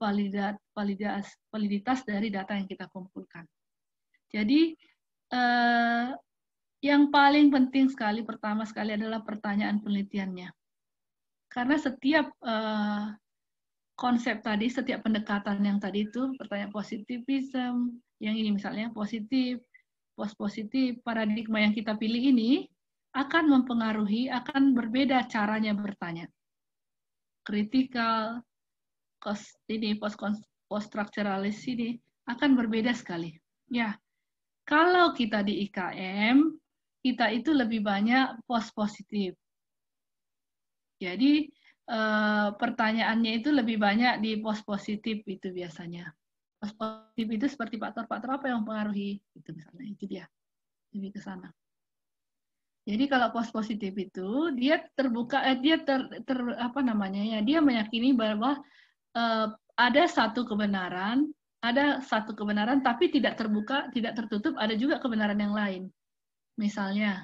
validitas dari data yang kita kumpulkan. Jadi yang paling penting sekali, pertama sekali adalah pertanyaan penelitiannya. Karena setiap konsep tadi, setiap pendekatan yang tadi itu, pertanyaan positivism, yang ini misalnya positif, post-positif, paradigma yang kita pilih ini, akan mempengaruhi, akan berbeda caranya bertanya. Kritikal, post-structuralis ini akan berbeda sekali. Ya, kalau kita di IKM, kita itu lebih banyak post-positif. Jadi, pertanyaannya itu lebih banyak di post-positif itu biasanya. Post-positif itu seperti faktor-faktor apa yang mempengaruhi? Itu misalnya, itu dia. Lebih ke sana. Jadi kalau post positif itu dia terbuka, dia dia meyakini bahwa ada satu kebenaran, tapi tidak terbuka, tidak tertutup, ada juga kebenaran yang lain. Misalnya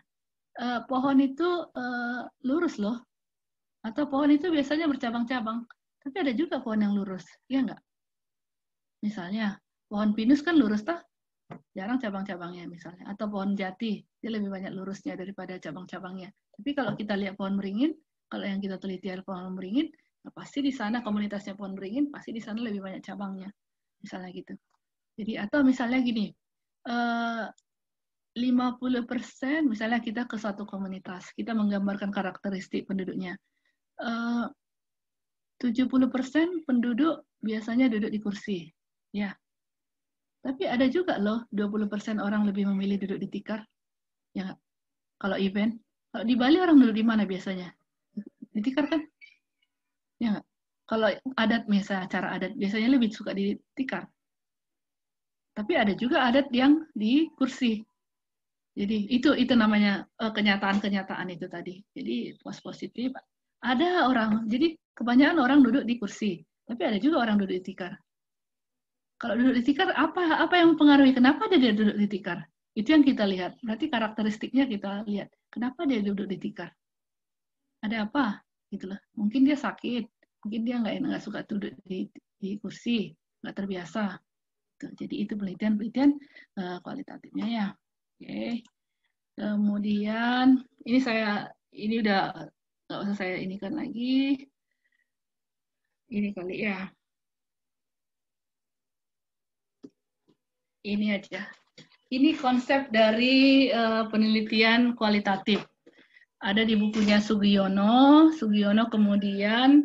pohon itu lurus loh, atau pohon itu biasanya bercabang-cabang, tapi ada juga pohon yang lurus, ya enggak? Misalnya pohon pinus kan lurus toh? Jarang cabang-cabangnya misalnya, atau pohon jati dia lebih banyak lurusnya daripada cabang-cabangnya. Tapi kalau kita lihat pohon beringin, kalau yang kita teliti pohon beringin, nah pasti di sana komunitasnya pohon beringin, pasti di sana lebih banyak cabangnya, misalnya gitu. Jadi atau misalnya gini, 50% misalnya kita ke suatu komunitas, kita menggambarkan karakteristik penduduknya. 70% penduduk biasanya duduk di kursi, ya. Tapi ada juga loh 20% orang lebih memilih duduk di tikar. Ya, kalau event. Kalau di Bali orang duduk di mana biasanya? Di tikar kan? Ya, kalau adat misalnya acara adat biasanya lebih suka di tikar. Tapi ada juga adat yang di kursi. Jadi itu namanya kenyataan-kenyataan itu tadi. Jadi positif. Ada orang. Jadi kebanyakan orang duduk di kursi. Tapi ada juga orang duduk di tikar. Kalau duduk di tikar, apa yang mempengaruhi? Kenapa dia duduk di tikar? Itu yang kita lihat. Berarti karakteristiknya kita lihat. Kenapa dia duduk di tikar? Ada apa? Gitulah. Mungkin dia sakit. Mungkin dia nggak suka duduk di kursi. Nggak terbiasa. Jadi itu penelitian kualitatifnya ya. Oke. Kemudian, ini udah nggak usah saya inikan lagi. Ini kali ya. Ini aja. Ini konsep dari penelitian kualitatif. Ada di bukunya Sugiono. Sugiono kemudian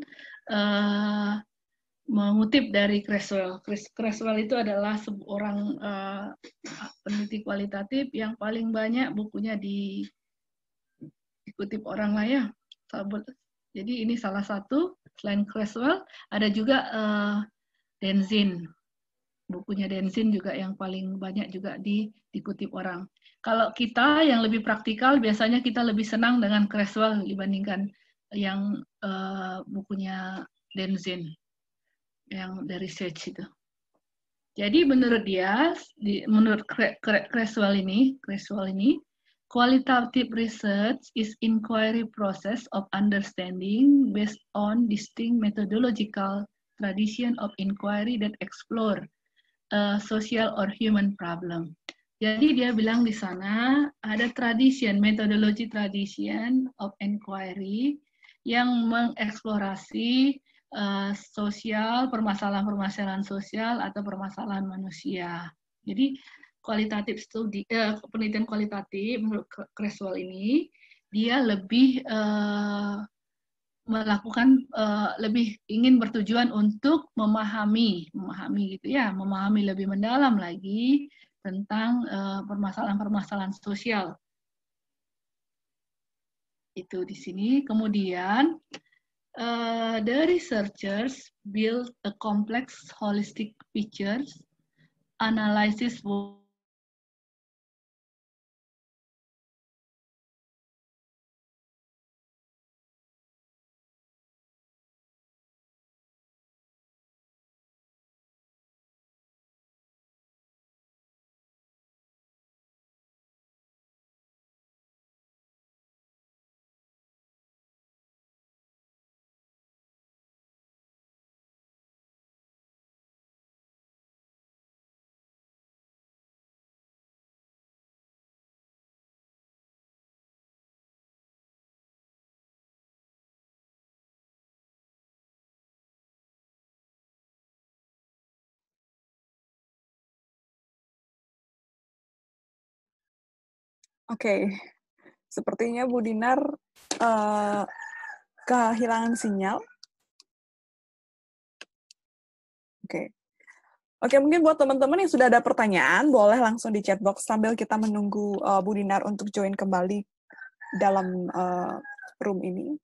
mengutip dari Creswell. Creswell itu adalah seorang peneliti kualitatif yang paling banyak bukunya dikutip orang lah ya. Jadi ini salah satu. Selain Creswell, ada juga Denzin. Bukunya Denzin juga yang paling banyak juga dikutip orang. Kalau kita yang lebih praktikal, biasanya kita lebih senang dengan Creswell dibandingkan yang bukunya Denzin, yang dari research itu. Jadi menurut dia, menurut Creswell ini, qualitative research is inquiry process of understanding based on distinct methodological tradition of inquiry that explore social or human problem. Jadi dia bilang di sana ada metodologi tradition of inquiry yang mengeksplorasi sosial, permasalahan-permasalahan sosial atau permasalahan manusia. Jadi kualitatif studi, penelitian kualitatif menurut Creswell ini dia lebih melakukan lebih ingin bertujuan untuk memahami gitu ya, memahami lebih mendalam lagi tentang permasalahan-permasalahan sosial. Itu di sini. Kemudian the researchers build a complex holistic pictures analysis. Oke, sepertinya Bu Dinar kehilangan sinyal. Oke. Oke, mungkin buat teman-teman yang sudah ada pertanyaan, boleh langsung di chat box sambil kita menunggu Bu Dinar untuk join kembali dalam room ini.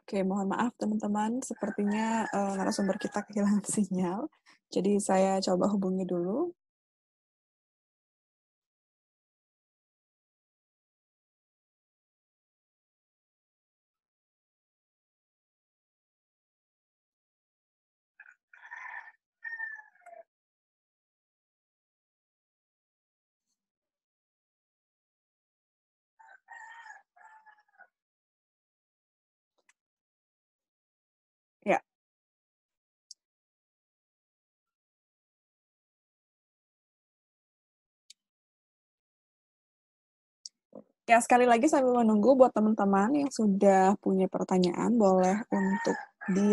Oke, mohon maaf teman-teman, sepertinya narasumber kita kehilangan sinyal. Jadi saya coba hubungi dulu. Ya. Ya, sekali lagi sambil menunggu buat teman-teman yang sudah punya pertanyaan, boleh untuk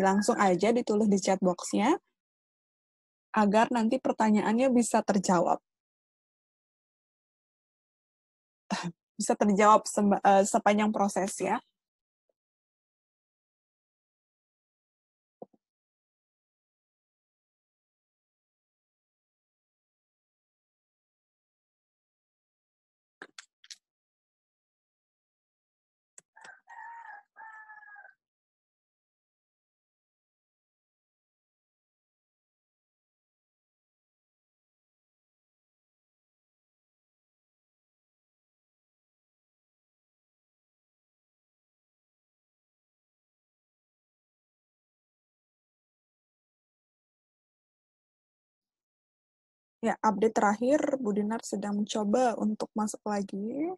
langsung aja ditulis di chat box-nya, agar nanti pertanyaannya bisa terjawab. Bisa terjawab sepanjang proses ya. Ya, update terakhir, Bu Dinar sedang mencoba untuk masuk lagi.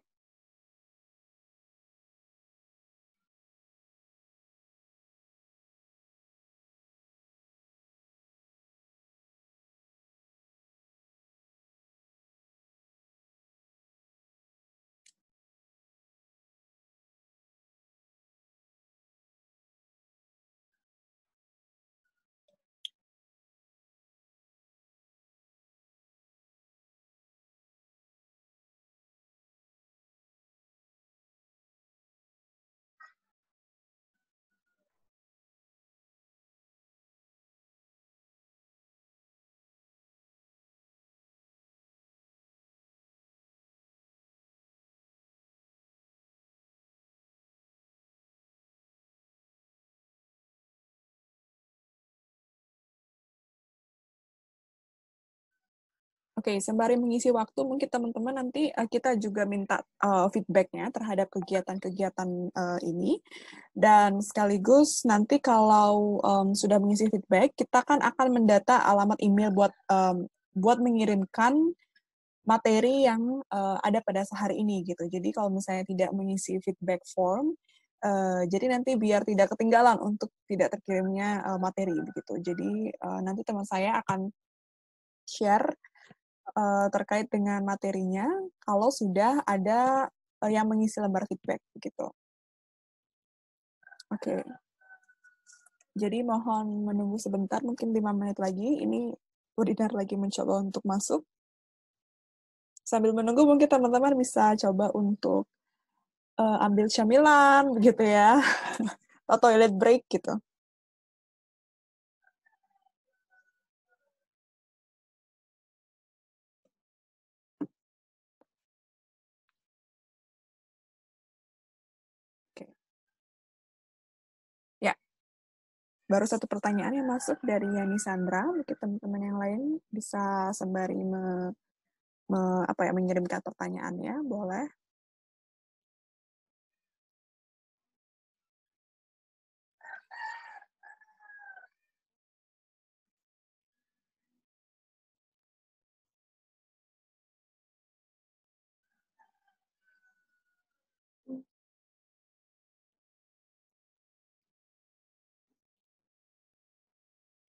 Oke, sembari mengisi waktu, mungkin teman-teman nanti kita juga minta feedback-nya terhadap kegiatan-kegiatan ini. Dan sekaligus nanti kalau sudah mengisi feedback, kita kan akan mendata alamat email buat mengirimkan materi yang ada pada sehari ini gitu. Jadi kalau misalnya tidak mengisi feedback form, jadi nanti biar tidak ketinggalan untuk tidak terkirimnya materi begitu. Jadi nanti teman saya akan share terkait dengan materinya kalau sudah ada yang mengisi lembar feedback gitu. Oke. Jadi mohon menunggu sebentar, mungkin 5 menit lagi. Ini Bu Dinar lagi mencoba untuk masuk. Sambil menunggu mungkin teman-teman bisa coba untuk ambil camilan begitu ya. Atau toilet break gitu. Baru satu pertanyaan yang masuk dari Yani Sandra. Mungkin teman-teman yang lain bisa sembari mengirimkan pertanyaannya, boleh.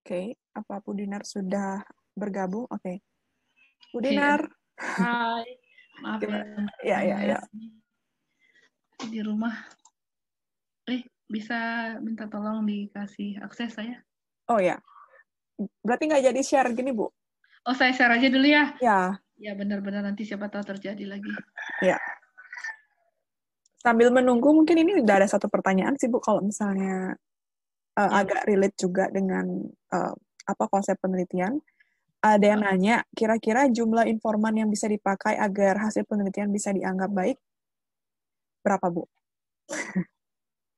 Oke, apa Bu Dinar sudah bergabung? Oke. Bu Dinar. Hai, maaf ya. Ya. Di rumah. Bisa minta tolong dikasih akses saya? Oh ya. Berarti nggak jadi share gini, Bu? Oh, saya share aja dulu ya? Ya. Ya, benar-benar nanti siapa tahu terjadi lagi. Ya. Sambil menunggu, mungkin ini udah ada satu pertanyaan sih, Bu, kalau misalnya agak relate juga dengan konsep penelitian. Ada yang nanya, kira-kira jumlah informan yang bisa dipakai agar hasil penelitian bisa dianggap baik, berapa, Bu?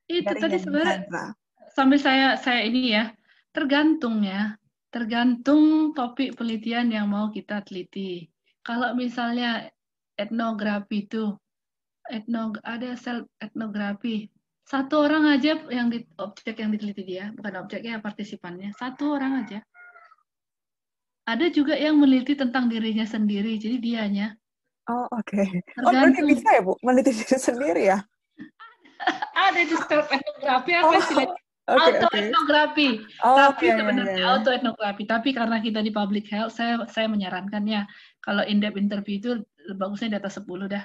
Itu tadi sebenarnya sambil saya ini ya, tergantung topik penelitian yang mau kita teliti. Kalau misalnya etnografi itu, ada sel etnografi, satu orang aja objek yang diteliti dia, bukan objeknya, partisipannya, satu orang aja. Ada juga yang meneliti tentang dirinya sendiri, jadi dianya. Oh, oke. Oh, berarti bisa ya, Bu? Meneliti diri sendiri ya? Ada itu self-etnografi, apa istilahnya? Autoetnografi. Tapi sebenarnya autoetnografi. Tapi karena kita di public health, saya menyarankannya kalau in-depth interview itu bagusnya di atas 10 dah.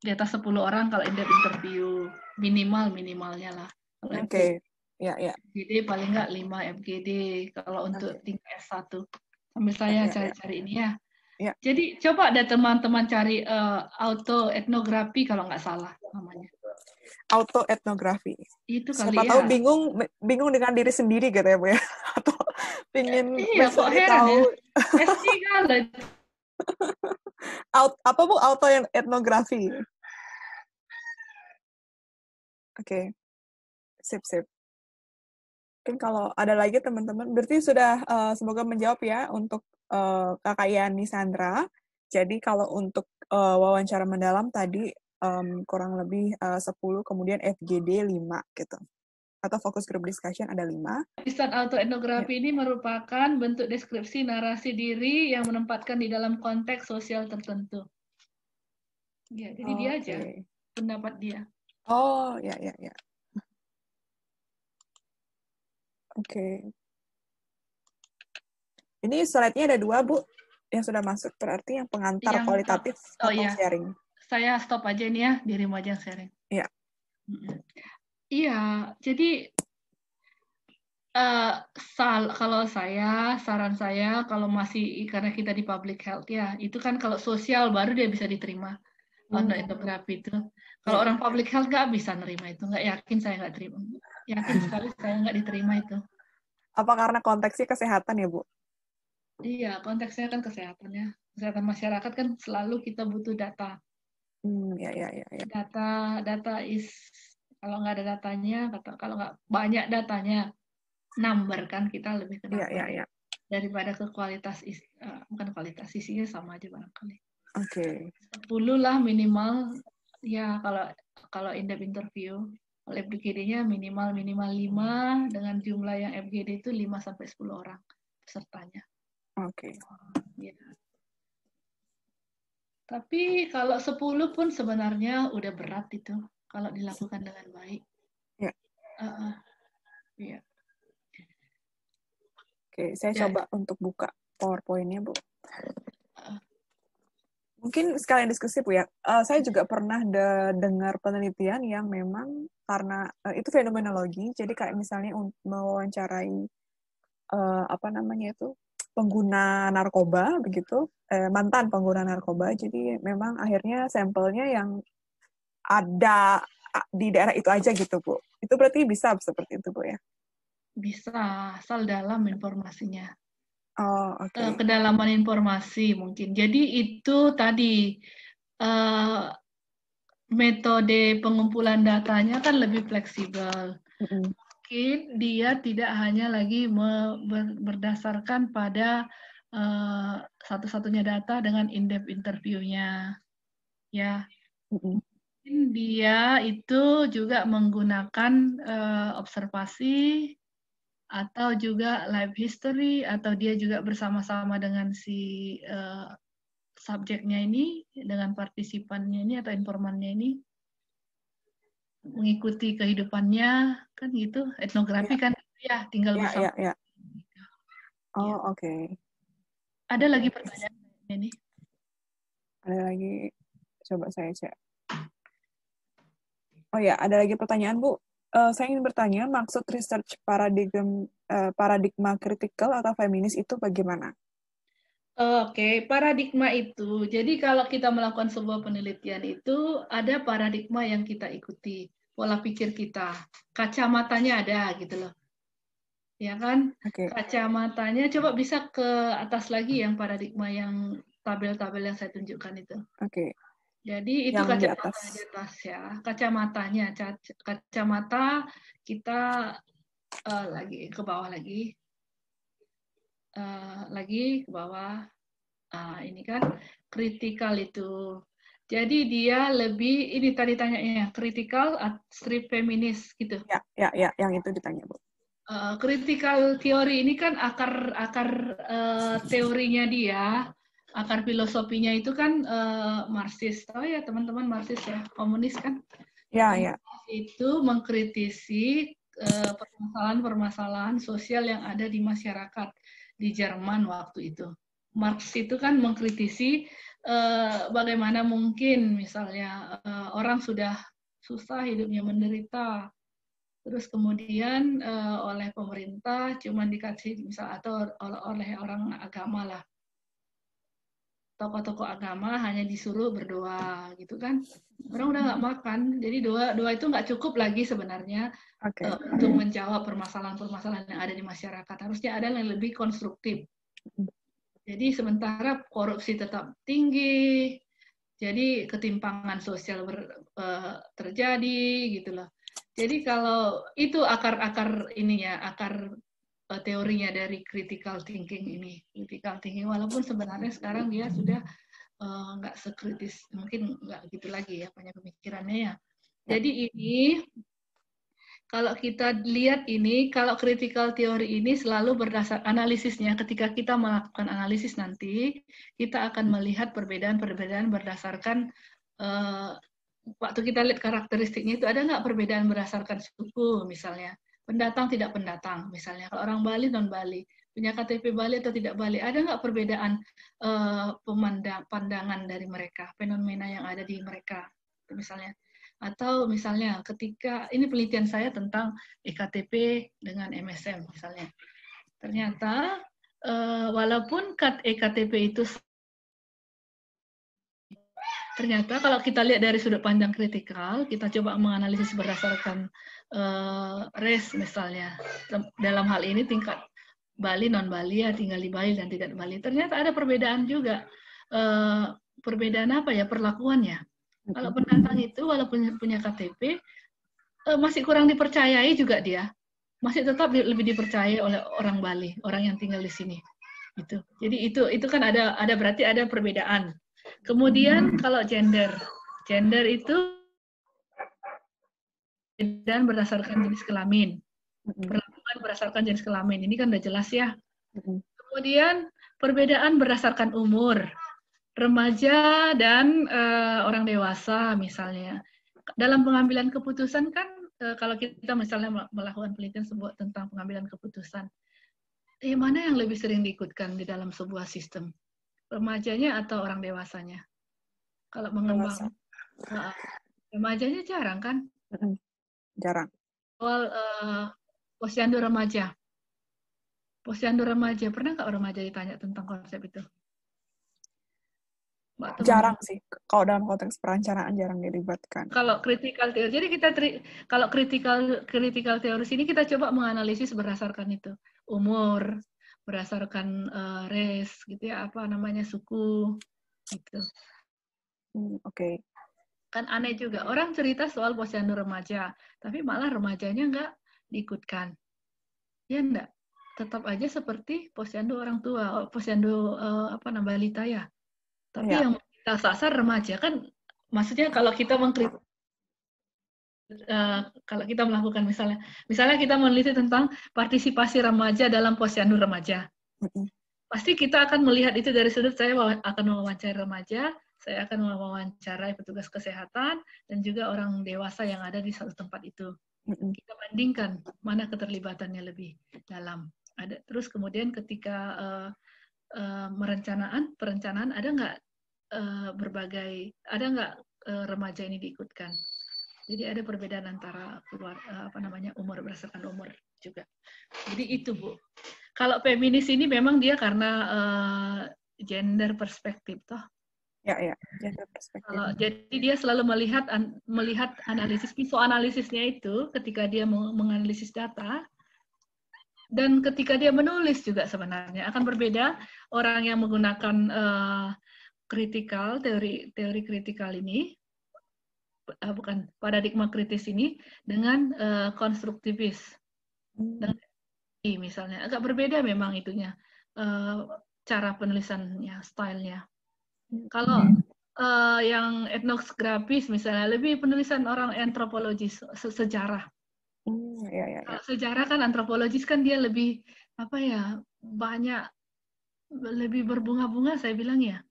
Di atas 10 orang kalau in-depth interview. Minimalnya lah. Oke. Ya. FGD paling nggak 5 FGD kalau untuk tingkat S1. Sambil saya cari-cari ini ya. Jadi coba ada teman-teman cari autoetnografi kalau nggak salah namanya. Autoetnografi. Itu kali siapa tahu bingung dengan diri sendiri gitu ya, Bu ya. Atau ingin mencari tahu. SC kali. Apa, Bu? Autoetnografi. Oke. Sip. Mungkin kalau ada lagi teman-teman, berarti sudah semoga menjawab ya untuk Kakak Yani Sandra. Jadi kalau untuk wawancara mendalam tadi kurang lebih 10, kemudian FGD 5 gitu. Atau focus group discussion ada 5. Riset autoetnografi ini merupakan bentuk deskripsi narasi diri yang menempatkan di dalam konteks sosial tertentu. Ya, jadi dia aja pendapat dia. Oh, ya. Oke. Ini slide-nya ada 2, Bu, yang sudah masuk. Berarti yang pengantar kualitatif atau sharing. Saya stop aja ini ya, dirimu aja sharing. Iya. Iya, jadi kalau saran saya kalau masih karena kita di public health ya, itu kan kalau sosial baru dia bisa diterima etnografi itu. Kalau orang public health nggak bisa nerima itu, nggak yakin saya nggak terima. Yakin sekali saya nggak diterima itu. Apa karena konteksnya kesehatan ya, Bu? Iya, konteksnya kan kesehatan ya. Kesehatan masyarakat kan selalu kita butuh data. Ya. Data kalau nggak ada datanya, kalau nggak banyak datanya, number kan kita lebih ke number. Iya. daripada ke kualitas bukan kualitas, isinya sama aja barangkali. Oke. 10 lah minimal ya kalau in-depth interview. Kalau FGD-nya minimal 5 dengan jumlah yang FGD itu 5 sampai 10 orang pesertanya. Oke. Ya. Tapi kalau 10 pun sebenarnya udah berat itu kalau dilakukan dengan baik. Ya. Iya. Oke, saya coba untuk buka PowerPoint-nya, Bu. Mungkin sekalian diskusi, Bu, ya. Saya juga pernah dengar penelitian yang memang karena itu fenomenologi, jadi kayak misalnya mewawancarai pengguna narkoba, begitu, mantan pengguna narkoba, jadi memang akhirnya sampelnya yang ada di daerah itu aja gitu, Bu. Itu berarti bisa seperti itu, Bu, ya? Bisa, asal dalam informasinya. Oh, oke. Kedalaman informasi mungkin. Jadi itu tadi metode pengumpulan datanya kan lebih fleksibel. Mungkin dia tidak hanya lagi berdasarkan pada satu-satunya data dengan in-depth interview-nya. Ya. Mungkin dia itu juga menggunakan observasi atau juga life history, atau dia juga bersama-sama dengan si subjeknya ini, dengan partisipannya ini atau informannya ini, mengikuti kehidupannya, kan gitu, etnografi kan, ya tinggal bersama. Oh, oke. Ada lagi pertanyaan ini? Ada lagi, coba saya cek. Oh ya, ada lagi pertanyaan, Bu. Saya ingin bertanya, maksud research paradigma kritikal atau feminis itu bagaimana? Oke, paradigma itu, jadi kalau kita melakukan sebuah penelitian itu, ada paradigma yang kita ikuti, pola pikir kita, kacamatanya ada gitu loh. Ya kan? Kacamatanya, coba bisa ke atas lagi yang paradigma yang tabel-tabel yang saya tunjukkan itu. Oke. Jadi itu kacamata di atas ya, kacamatanya, kacamata kita lagi ke bawah lagi ke bawah. Ini kan kritikal itu. Jadi dia lebih, ini tadi tanyanya kritikal strip feminis gitu. Ya, yang itu ditanya, Bu. Critical teori ini kan akar teorinya dia. Akar filosofinya itu kan Marxis, tahu ya teman-teman Marxis ya, komunis kan? Ya. Itu mengkritisi permasalahan-permasalahan sosial yang ada di masyarakat di Jerman waktu itu. Marx itu kan mengkritisi bagaimana mungkin misalnya orang sudah susah hidupnya menderita, terus kemudian oleh pemerintah cuma dikasih misal atau oleh orang agama lah. Tokoh-tokoh agama hanya disuruh berdoa gitu kan, orang udah nggak makan, jadi doa itu nggak cukup lagi sebenarnya untuk menjawab permasalahan-permasalahan yang ada di masyarakat. Harusnya ada yang lebih konstruktif. Jadi sementara korupsi tetap tinggi, jadi ketimpangan sosial terjadi gitu loh. Jadi kalau itu akar ininya, akar teorinya dari critical thinking ini. Critical thinking, walaupun sebenarnya sekarang dia sudah nggak sekritis, mungkin nggak gitu lagi ya, banyak pemikirannya ya. Jadi ini, kalau kita lihat ini, kalau critical theory ini selalu berdasar analisisnya, ketika kita melakukan analisis nanti, kita akan melihat perbedaan-perbedaan berdasarkan, waktu kita lihat karakteristiknya itu, ada nggak perbedaan berdasarkan suku misalnya. Pendatang tidak pendatang, misalnya kalau orang Bali non Bali, punya KTP Bali atau tidak Bali, ada nggak perbedaan pandangan dari mereka, fenomena yang ada di mereka, misalnya. Atau misalnya ketika, ini penelitian saya tentang EKTP dengan MSM misalnya, ternyata walaupun EKTP itu ternyata kalau kita lihat dari sudut pandang kritikal, kita coba menganalisis berdasarkan race misalnya. Dalam hal ini tingkat Bali, non-Bali, ya tinggal di Bali dan tidak di Bali. Ternyata ada perbedaan juga. Perbedaan apa ya, perlakuannya. Kalau pendatang itu walaupun punya KTP, masih kurang dipercayai juga dia. Masih tetap lebih dipercayai oleh orang Bali, orang yang tinggal di sini. Gitu. Jadi itu kan ada berarti ada perbedaan. Kemudian kalau gender itu perbedaan berdasarkan jenis kelamin. Perlakuan berdasarkan jenis kelamin. Ini kan udah jelas ya. Kemudian perbedaan berdasarkan umur. Remaja dan orang dewasa misalnya. Dalam pengambilan keputusan kan kalau kita misalnya melakukan penelitian tentang pengambilan keputusan, mana yang lebih sering diikutkan di dalam sebuah sistem? Remajanya atau orang dewasanya? Kalau mengembang remajanya jarang kan? Jarang. Soal posyandu remaja. Posyandu remaja, pernah nggak remaja ditanya tentang konsep itu? Jarang sih. Kalau dalam konteks perencanaan jarang dilibatkan. Kalau critical theory, jadi kalau critical theory ini kita coba menganalisis berdasarkan itu. Umur, berdasarkan race, gitu ya, apa namanya, suku, gitu. Oke. Kan aneh juga, orang cerita soal posyandu remaja, tapi malah remajanya nggak diikutkan. Ya enggak? Tetap aja seperti posyandu orang tua, posyandu balita ya. Tapi yang kita sasar remaja kan, maksudnya kalau kita kalau kita melakukan misalnya kita meneliti tentang partisipasi remaja dalam posyandu remaja, pasti kita akan melihat itu dari sudut saya akan mewawancarai remaja, saya akan mewawancarai petugas kesehatan dan juga orang dewasa yang ada di satu tempat itu. Kita bandingkan mana keterlibatannya lebih dalam. Terus kemudian ketika perencanaan ada nggak ada nggak remaja ini diikutkan? Jadi ada perbedaan antara umur berdasarkan umur juga. Jadi itu Bu. Kalau feminis ini memang dia karena gender perspektif toh. Ya, gender perspektif. Jadi dia selalu melihat analisis visuanalisisnya itu ketika dia menganalisis data. Dan ketika dia menulis juga sebenarnya akan berbeda orang yang menggunakan teori kritikal ini, bukan paradigma kritis ini, dengan konstruktivis. Misalnya agak berbeda memang itunya, cara penulisannya, stylenya. Kalau yang etnografis misalnya lebih penulisan orang antropologis, sejarah. Sejarah kan antropologis kan dia lebih banyak lebih berbunga-bunga saya bilang ya.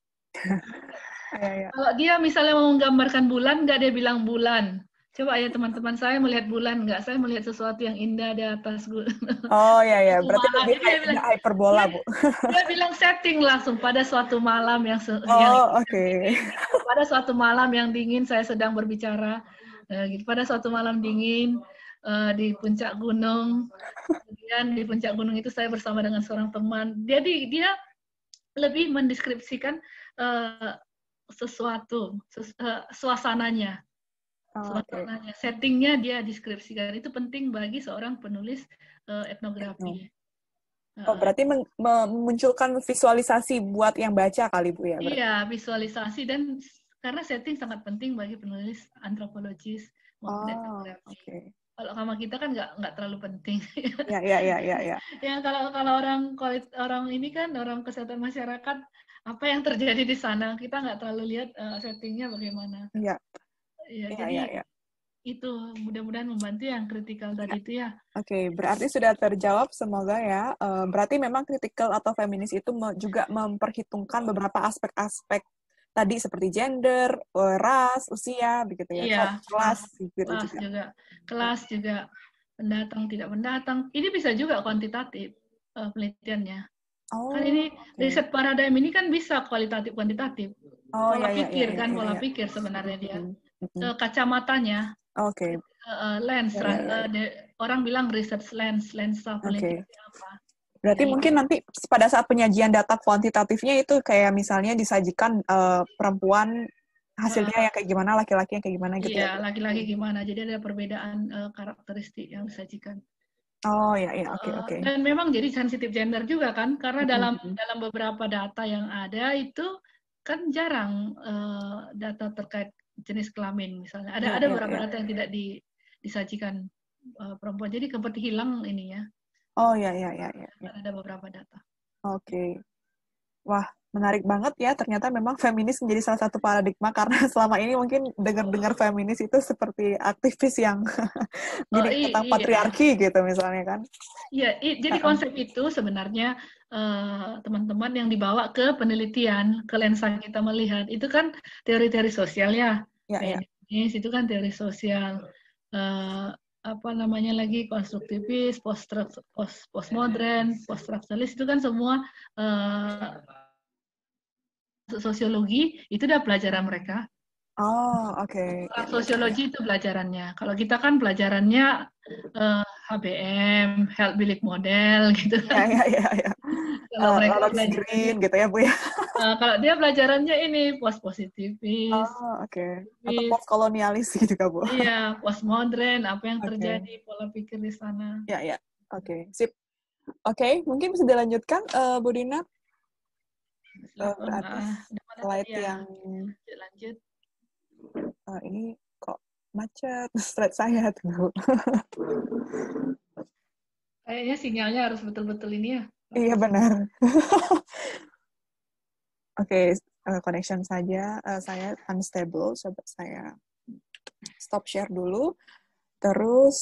Kalau dia misalnya mau menggambarkan bulan, nggak dia bilang bulan. Coba ya teman-teman, saya melihat bulan, nggak, saya melihat sesuatu yang indah di atas bulan. Oh ya, berarti lebih hyperbola Bu. Dia bilang setting langsung pada suatu malam yang pada suatu malam yang dingin saya sedang berbicara, gitu. Pada suatu malam dingin di puncak gunung, kemudian di puncak gunung itu saya bersama dengan seorang teman. Jadi dia lebih mendeskripsikan suasananya, settingnya dia deskripsikan. Itu penting bagi seorang penulis etnografi. Berarti memunculkan visualisasi buat yang baca kali Bu ya? Berarti. Iya, visualisasi, dan karena setting sangat penting bagi penulis antropologis maupun etnografi. Kalau sama kita kan nggak terlalu penting. Ya. Ya kalau orang ini kan orang kesehatan masyarakat, apa yang terjadi di sana kita nggak terlalu lihat settingnya bagaimana. Iya. Jadi itu mudah-mudahan membantu yang kritikal tadi itu ya. Oke, berarti sudah terjawab semoga ya. Berarti memang kritikal atau feminis itu juga memperhitungkan beberapa aspek-aspek tadi seperti gender, ras, usia, begitu ya. Iya, kelas juga, pendatang tidak pendatang. Ini bisa juga kuantitatif penelitiannya. Kan ini riset paradigm ini kan bisa kualitatif kuantitatif. Pola pikir sebenarnya dia. Kacamatanya. Lens. Orang bilang research lens penelitian apa. Berarti mungkin nanti pada saat penyajian data kuantitatifnya itu kayak misalnya disajikan perempuan hasilnya yang kayak gimana, laki-laki yang kayak gimana gitu. Iya, laki-laki gimana. Jadi ada perbedaan karakteristik yang disajikan. Oke. Dan memang jadi sensitif gender juga kan, karena dalam beberapa data yang ada itu kan jarang data terkait jenis kelamin misalnya. Ada beberapa data yang tidak disajikan perempuan. Jadi seperti hilang ininya. Oh ya. Ada beberapa data. Oke. Wah, menarik banget ya. Ternyata memang feminis menjadi salah satu paradigma karena selama ini mungkin dengar-dengar feminis itu seperti aktivis yang gini tentang Iya. patriarki gitu misalnya kan. Iya, jadi konsep itu sebenarnya teman-teman yang dibawa ke penelitian, ke lensa kita melihat. Itu kan teori-teori sosial ya. Ya, ya. Feminis itu kan teori sosial. Apa namanya lagi, konstruktivis, postmodern, poststrukturalis itu kan semua sosiologi, itu udah pelajaran mereka. Oh, oke. Sosiologi itu pelajarannya. Kalau kita kan pelajarannya HBM, Health Bilik Model gitu. Ya. Kalau mereka Lawrence Green gitu ya, Bu ya. kalau dia pelajarannya ini post-positivis. Oh, oke. Atau post-kolonialis gitu Kak, Bu. Iya, postmodern, apa yang terjadi, pola pikir di sana. Ya. Oke, sip. Oke, mungkin bisa dilanjutkan, Bu Dina. Berarti slide yang... Lanjut. Ini kok macet slide saya tuh. Kayaknya sinyalnya harus betul-betul ini ya. Iya benar. Oke, connection saja. Saya unstable. Coba saya stop share dulu. Terus,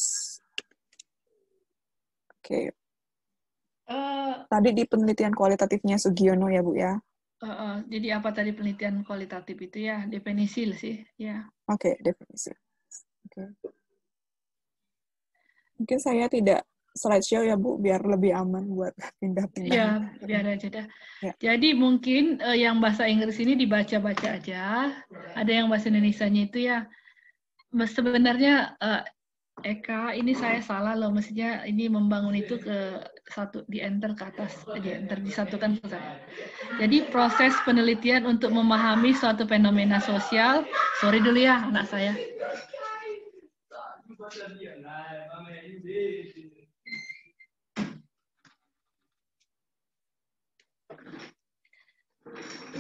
oke. Tadi di penelitian kualitatifnya Sugiono ya, Bu ya? Jadi apa tadi penelitian kualitatif itu ya? Definisi sih, ya. Oke, definisi. Oke. Mungkin saya tidak slideshow ya, Bu, biar lebih aman buat pindah-pindah. Ya, biar aja dah. Ya. Jadi mungkin yang bahasa Inggris ini dibaca-baca aja. Ada yang bahasa Indonesianya itu ya. Sebenarnya Eka, ini saya salah loh. Mestinya ini membangun itu ke satu, di enter ke atas, disatukan ke satu. Jadi proses penelitian untuk memahami suatu fenomena sosial. Sorry dulu ya, anak saya.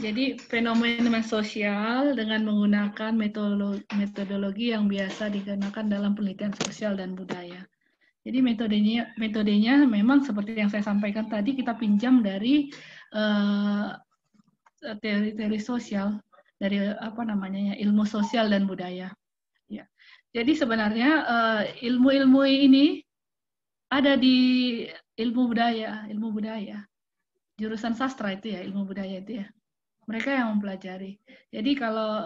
Jadi fenomena sosial dengan menggunakan metodologi yang biasa digunakan dalam penelitian sosial dan budaya. Jadi metodenya memang seperti yang saya sampaikan tadi, kita pinjam dari teori-teori sosial, dari apa namanya ilmu sosial dan budaya. Ya. Jadi sebenarnya ilmu-ilmu ini ada di ilmu budaya. Jurusan sastra itu ya, ilmu budaya itu ya. Mereka yang mempelajari. Jadi kalau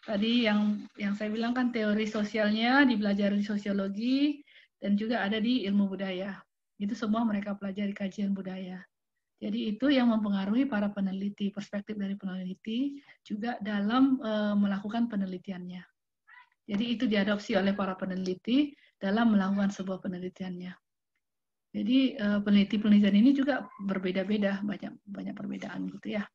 tadi yang saya bilang kan teori sosialnya dipelajari di sosiologi dan juga ada di ilmu budaya. Itu semua mereka pelajari kajian budaya. Jadi itu yang mempengaruhi para peneliti, perspektif dari peneliti juga dalam melakukan penelitiannya. Jadi itu diadopsi oleh para peneliti dalam melakukan sebuah penelitiannya. Jadi penelitian ini juga berbeda-beda, banyak perbedaan gitu ya.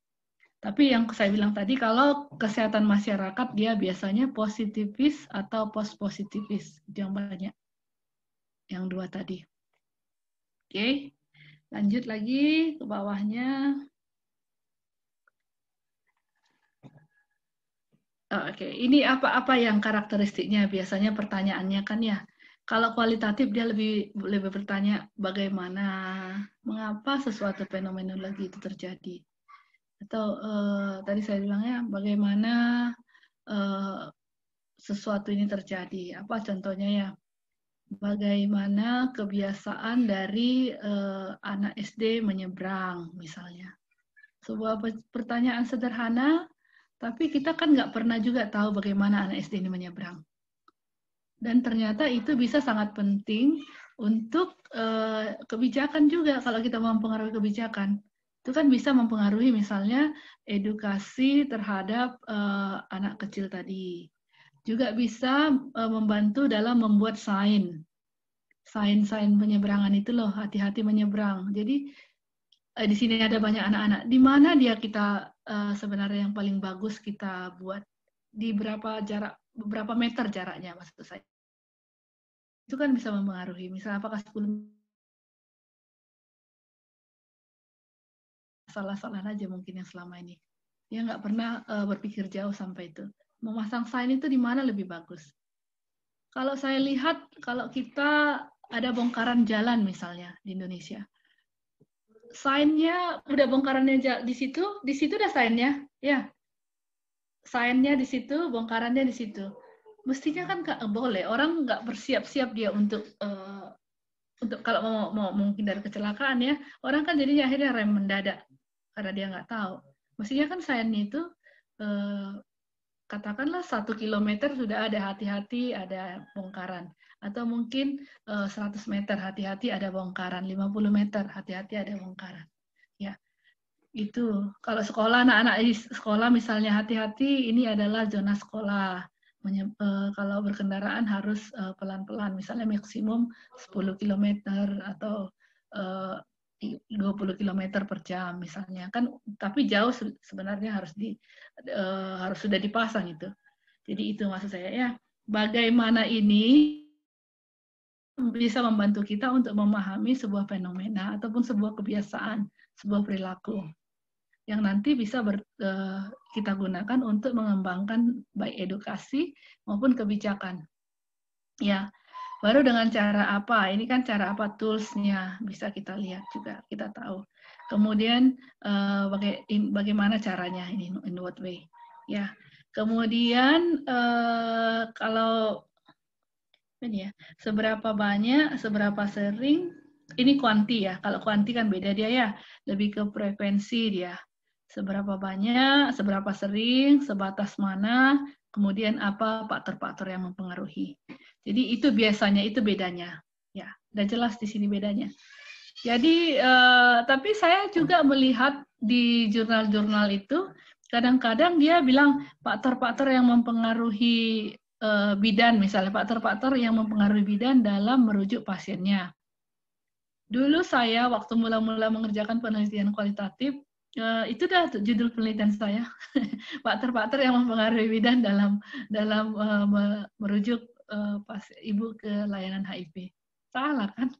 Tapi yang saya bilang tadi, kalau kesehatan masyarakat dia biasanya positivis atau post-positivis, yang banyak. Yang dua tadi. Oke, lanjut lagi ke bawahnya. Oke, ini apa yang karakteristiknya? Biasanya pertanyaannya kan ya, kalau kualitatif dia lebih bertanya bagaimana, mengapa sesuatu fenomenologi itu terjadi. Atau tadi saya bilangnya bagaimana sesuatu ini terjadi. Apa contohnya ya? Bagaimana kebiasaan dari anak SD menyeberang misalnya. Sebuah pertanyaan sederhana, tapi kita kan nggak pernah juga tahu bagaimana anak SD ini menyeberang. Dan ternyata itu bisa sangat penting untuk kebijakan juga, kalau kita mempengaruhi kebijakan. Itu kan bisa mempengaruhi misalnya edukasi terhadap anak kecil tadi. Juga bisa membantu dalam membuat sign penyeberangan itu loh, hati-hati menyeberang. Jadi di sini ada banyak anak-anak. Di mana dia kita sebenarnya yang paling bagus kita buat, di berapa meter jaraknya maksud saya. Itu kan bisa mempengaruhi. Misalnya apakah 10 salah-salah aja mungkin yang selama ini. Dia nggak pernah berpikir jauh sampai itu. Memasang sign itu di mana lebih bagus. Kalau saya lihat, kalau kita ada bongkaran jalan misalnya di Indonesia. Sign-nya udah bongkarannya di situ udah sign-nya, ya. Sign-nya di situ, bongkarannya di situ. Mestinya kan nggak boleh, orang nggak bersiap-siap dia untuk kalau mau menghindari kecelakaan ya, orang kan jadinya akhirnya rem mendadak karena dia nggak tahu. Mestinya kan sign-nya itu katakanlah 1 kilometer sudah ada hati-hati ada bongkaran, atau mungkin 100 meter hati-hati ada bongkaran, 50 meter hati-hati ada bongkaran. Ya, itu kalau sekolah, anak-anak di sekolah misalnya hati-hati ini adalah zona sekolah. Kalau berkendaraan harus pelan-pelan, misalnya maksimum 10 km atau 20 km per jam misalnya kan, tapi jauh sebenarnya harus sudah dipasang itu. Jadi itu maksud saya ya, bagaimana ini bisa membantu kita untuk memahami sebuah fenomena ataupun sebuah kebiasaan, sebuah perilaku yang nanti bisa kita gunakan untuk mengembangkan baik edukasi maupun kebijakan. Ya, baru dengan cara apa? Ini kan cara apa, tools-nya bisa kita lihat juga, kita tahu. Kemudian bagaimana caranya ini, in what way? Ya, kemudian kalau ini ya, seberapa banyak, seberapa sering, ini kuanti ya. Kalau kuanti kan beda dia ya, lebih ke frekuensi dia. Seberapa banyak, seberapa sering, sebatas mana, kemudian apa faktor-faktor yang mempengaruhi. Jadi itu biasanya, itu bedanya. Ya, udah jelas di sini bedanya. Jadi, tapi saya juga melihat di jurnal-jurnal itu, kadang-kadang dia bilang faktor-faktor yang mempengaruhi bidan, misalnya faktor-faktor yang mempengaruhi bidan dalam merujuk pasiennya. Dulu saya waktu mula-mula mengerjakan penelitian kualitatif, itu dah judul penelitian saya, faktor-faktor yang mempengaruhi bidan dalam merujuk ibu ke layanan HIV. Salah kan?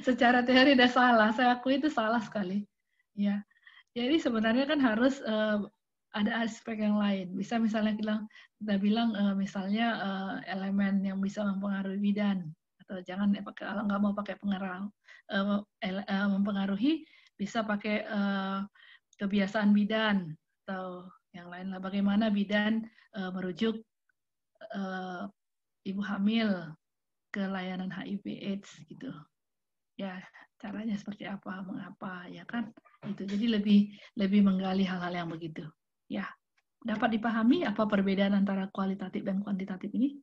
Secara teori udah salah, saya akui itu salah sekali. Ya, jadi sebenarnya kan harus ada aspek yang lain. Bisa misalnya kita bilang misalnya elemen yang bisa mempengaruhi bidan, atau jangan kalau nggak mau pakai mempengaruhi, bisa pakai kebiasaan bidan atau yang lain lah. Bagaimana bidan merujuk ibu hamil ke layanan HIV/AIDS gitu. Ya, caranya seperti apa, mengapa, ya kan? Itu. Jadi lebih menggali hal-hal yang begitu. Ya, dapat dipahami apa perbedaan antara kualitatif dan kuantitatif ini?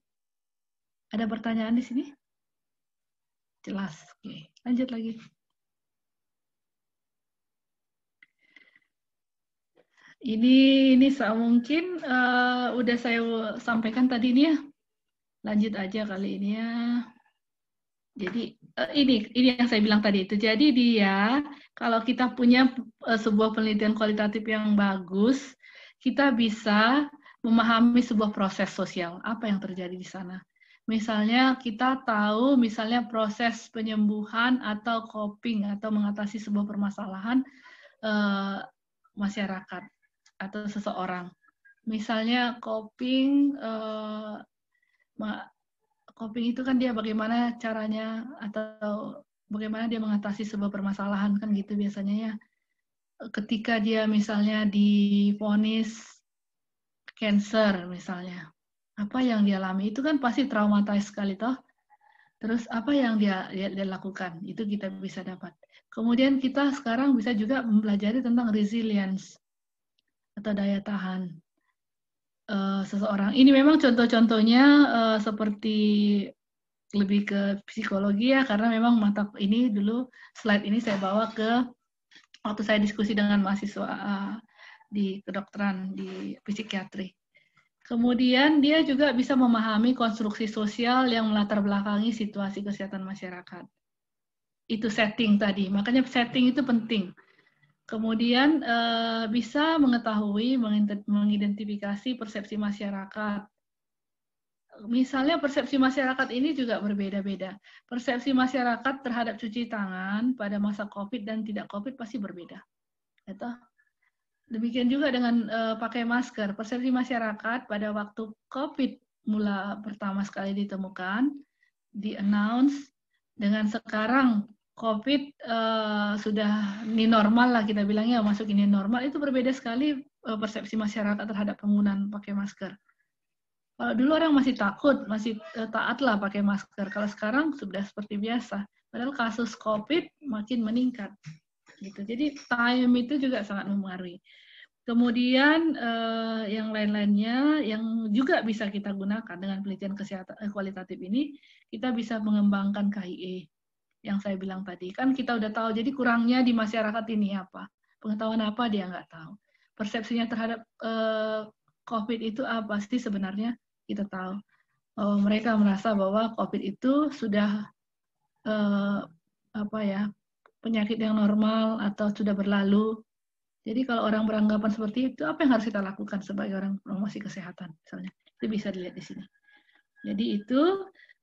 Ada pertanyaan di sini? Jelas. Oke, lanjut lagi. Ini mungkin udah saya sampaikan tadi nih ya. Lanjut aja kali ini ya. Jadi ini yang saya bilang tadi itu. Jadi dia kalau kita punya sebuah penelitian kualitatif yang bagus, kita bisa memahami sebuah proses sosial, apa yang terjadi di sana. Misalnya kita tahu misalnya proses penyembuhan atau coping atau mengatasi sebuah permasalahan masyarakat atau seseorang. Misalnya coping itu kan dia bagaimana caranya atau bagaimana dia mengatasi sebuah permasalahan kan gitu biasanya ya. Ketika dia misalnya divonis cancer misalnya, apa yang dia alami itu kan pasti traumatized sekali toh. Terus apa yang dia lakukan itu kita bisa dapat. Kemudian kita sekarang bisa juga mempelajari tentang resilience atau daya tahan seseorang. Ini memang contoh-contohnya seperti lebih ke psikologi ya, karena memang mata ini dulu slide ini saya bawa ke waktu saya diskusi dengan mahasiswa di kedokteran di psikiatri. Kemudian dia juga bisa memahami konstruksi sosial yang melatar belakangi situasi kesehatan masyarakat. Itu setting tadi, makanya setting itu penting. Kemudian bisa mengetahui, mengidentifikasi persepsi masyarakat. Misalnya persepsi masyarakat ini juga berbeda-beda. Persepsi masyarakat terhadap cuci tangan pada masa COVID dan tidak COVID pasti berbeda. Gitu. Demikian juga dengan pakai masker. Persepsi masyarakat pada waktu COVID pertama sekali ditemukan, di-announce, dengan sekarang COVID sudah new normal lah kita bilangnya, masuk ini normal, itu berbeda sekali persepsi masyarakat terhadap penggunaan pakai masker. Kalau dulu orang masih takut, masih taat lah pakai masker. Kalau sekarang sudah seperti biasa. Padahal kasus COVID makin meningkat. Gitu. Jadi time itu juga sangat mempengaruhi. Kemudian yang lain-lainnya yang juga bisa kita gunakan dengan penelitian kesehatan kualitatif ini, kita bisa mengembangkan KIE yang saya bilang tadi. Kan kita udah tahu, jadi kurangnya di masyarakat ini apa? Pengetahuan apa dia nggak tahu. Persepsinya terhadap COVID itu apa sih sebenarnya? Kita tahu. Mereka merasa bahwa COVID itu sudah penyakit yang normal atau sudah berlalu. Jadi kalau orang beranggapan seperti itu, apa yang harus kita lakukan sebagai orang promosi kesehatan misalnya? Itu bisa dilihat di sini. Jadi itu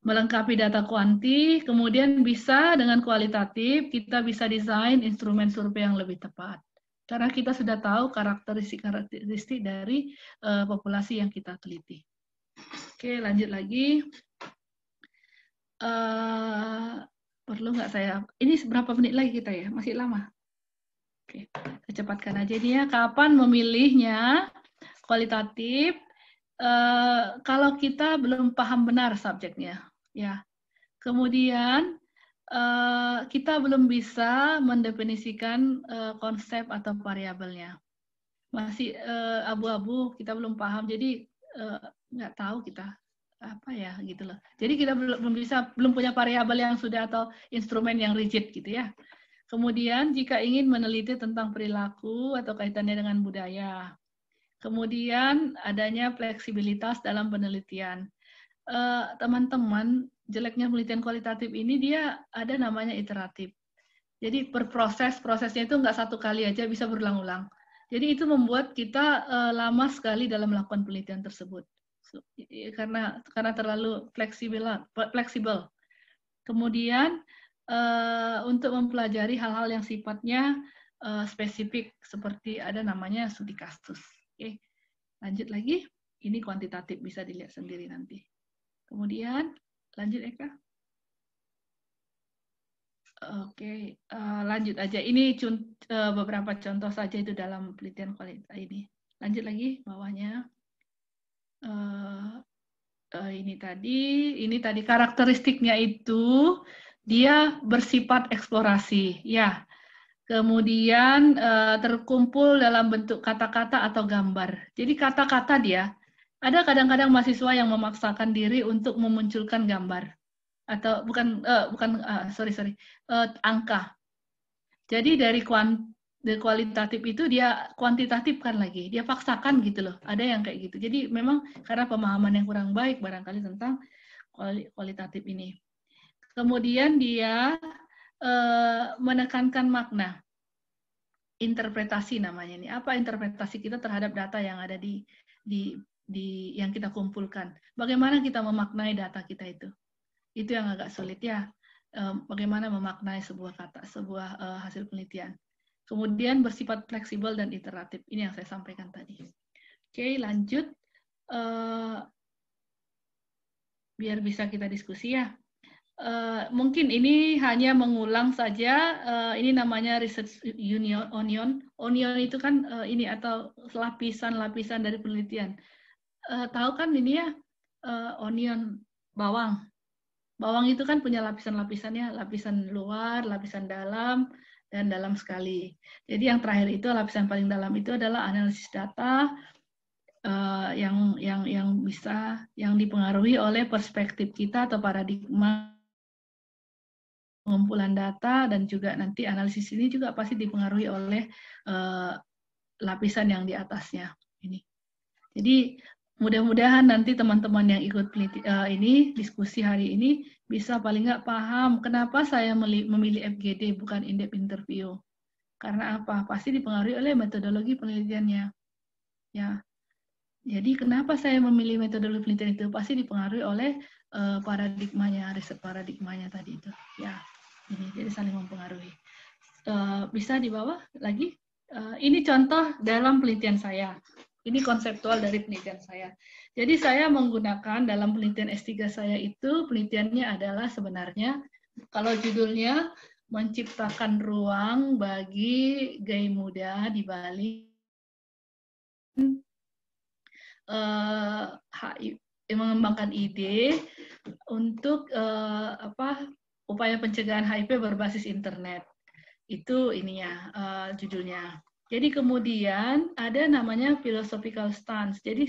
melengkapi data kuanti, kemudian bisa dengan kualitatif, kita bisa desain instrumen survei yang lebih tepat. Karena kita sudah tahu karakteristik dari populasi yang kita teliti. Oke, lanjut lagi. Perlu nggak saya? Ini berapa menit lagi kita ya? Masih lama. Oke, saya cepatkan aja nih ya. Kapan memilihnya? Kualitatif. Kalau kita belum paham benar subjeknya, ya. Kemudian kita belum bisa mendefinisikan konsep atau variabelnya. Masih abu-abu, kita belum paham. Jadi nggak tahu kita apa ya gitu loh. Jadi kita belum punya variabel yang sudah atau instrumen yang rigid gitu ya. Kemudian jika ingin meneliti tentang perilaku atau kaitannya dengan budaya. Kemudian adanya fleksibilitas dalam penelitian. Teman-teman, jeleknya penelitian kualitatif ini dia ada namanya iteratif. Jadi prosesnya itu nggak satu kali aja, bisa berulang-ulang. Jadi itu membuat kita lama sekali dalam melakukan penelitian tersebut. Karena terlalu fleksibel. Kemudian untuk mempelajari hal-hal yang sifatnya spesifik seperti ada namanya studi kasus. Oke, lanjut lagi. Ini kuantitatif, bisa dilihat sendiri nanti. Kemudian lanjut Eka. Oke, lanjut aja. Ini beberapa contoh saja itu dalam penelitian kualitas ini. Lanjut lagi bawahnya. Ini tadi karakteristiknya itu dia bersifat eksplorasi, ya. Kemudian terkumpul dalam bentuk kata-kata atau gambar. Jadi kata-kata dia ada kadang-kadang mahasiswa yang memaksakan diri untuk memunculkan gambar atau angka. Jadi dari kualitatif itu dia kuantitatifkan lagi, dia paksakan gitu loh. Ada yang kayak gitu. Jadi memang karena pemahaman yang kurang baik barangkali tentang kualitatif ini. Kemudian dia menekankan makna, interpretasi namanya ini. Apa interpretasi kita terhadap data yang ada di yang kita kumpulkan? Bagaimana kita memaknai data kita itu? Itu yang agak sulit ya. Bagaimana memaknai sebuah hasil penelitian. Kemudian bersifat fleksibel dan iteratif. Ini yang saya sampaikan tadi. Oke, lanjut. Biar bisa kita diskusi ya. Mungkin ini hanya mengulang saja. Ini namanya research onion. Onion itu kan ini atau lapisan-lapisan dari penelitian. Tahu kan ini ya, onion, bawang. Bawang itu kan punya lapisan-lapisannya, lapisan luar, lapisan dalam, dan dalam sekali. Jadi yang terakhir itu lapisan paling dalam itu adalah analisis data yang dipengaruhi oleh perspektif kita atau paradigma pengumpulan data, dan juga nanti analisis ini juga pasti dipengaruhi oleh lapisan yang di atasnya ini. Jadi mudah-mudahan nanti teman-teman yang ikut ini diskusi hari ini bisa paling nggak paham kenapa saya memilih FGD bukan in-depth interview. Karena apa? Pasti dipengaruhi oleh metodologi penelitiannya. Ya. Jadi kenapa saya memilih metodologi penelitian itu? Pasti dipengaruhi oleh paradigmanya, riset paradigmanya tadi itu. Ya, ini jadi saling mempengaruhi. Bisa di bawah lagi. Ini contoh dalam penelitian saya. Ini konseptual dari penelitian saya. Jadi saya menggunakan dalam penelitian S3 saya itu, penelitiannya adalah sebenarnya, kalau judulnya menciptakan ruang bagi gay muda di Bali mengembangkan ide untuk upaya pencegahan HIV berbasis internet. Itu ininya judulnya. Jadi kemudian ada namanya philosophical stance. Jadi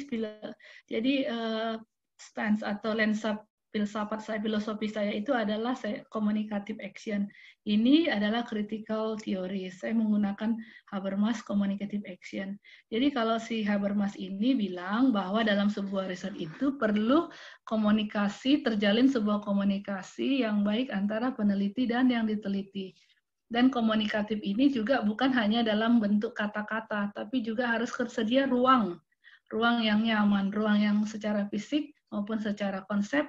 stance atau lensa filsafat saya, filosofi saya itu adalah communicative action. Ini adalah critical theory. Saya menggunakan Habermas communicative action. Jadi kalau si Habermas ini bilang bahwa dalam sebuah riset itu perlu komunikasi, terjalin sebuah komunikasi yang baik antara peneliti dan yang diteliti. Dan komunikatif ini juga bukan hanya dalam bentuk kata-kata, tapi juga harus tersedia ruang yang nyaman, ruang yang secara fisik maupun secara konsep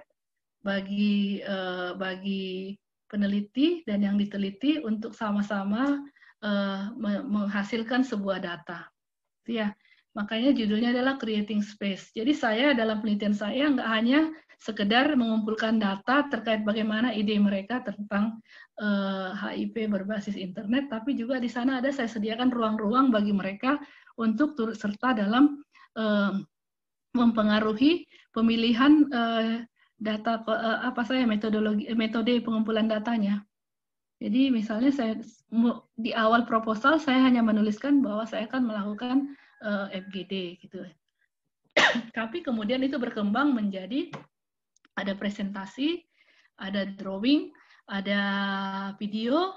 bagi peneliti dan yang diteliti untuk sama-sama menghasilkan sebuah data. Ya, makanya judulnya adalah creating space. Jadi saya dalam penelitian saya nggak hanya sekedar mengumpulkan data terkait bagaimana ide mereka tentang HIV berbasis internet, tapi juga di sana ada saya sediakan ruang-ruang bagi mereka untuk turut serta dalam mempengaruhi pemilihan data metode pengumpulan datanya. Jadi misalnya saya di awal proposal saya hanya menuliskan bahwa saya akan melakukan FGD gitu. Tapi kemudian itu berkembang menjadi ada presentasi, ada drawing, ada video,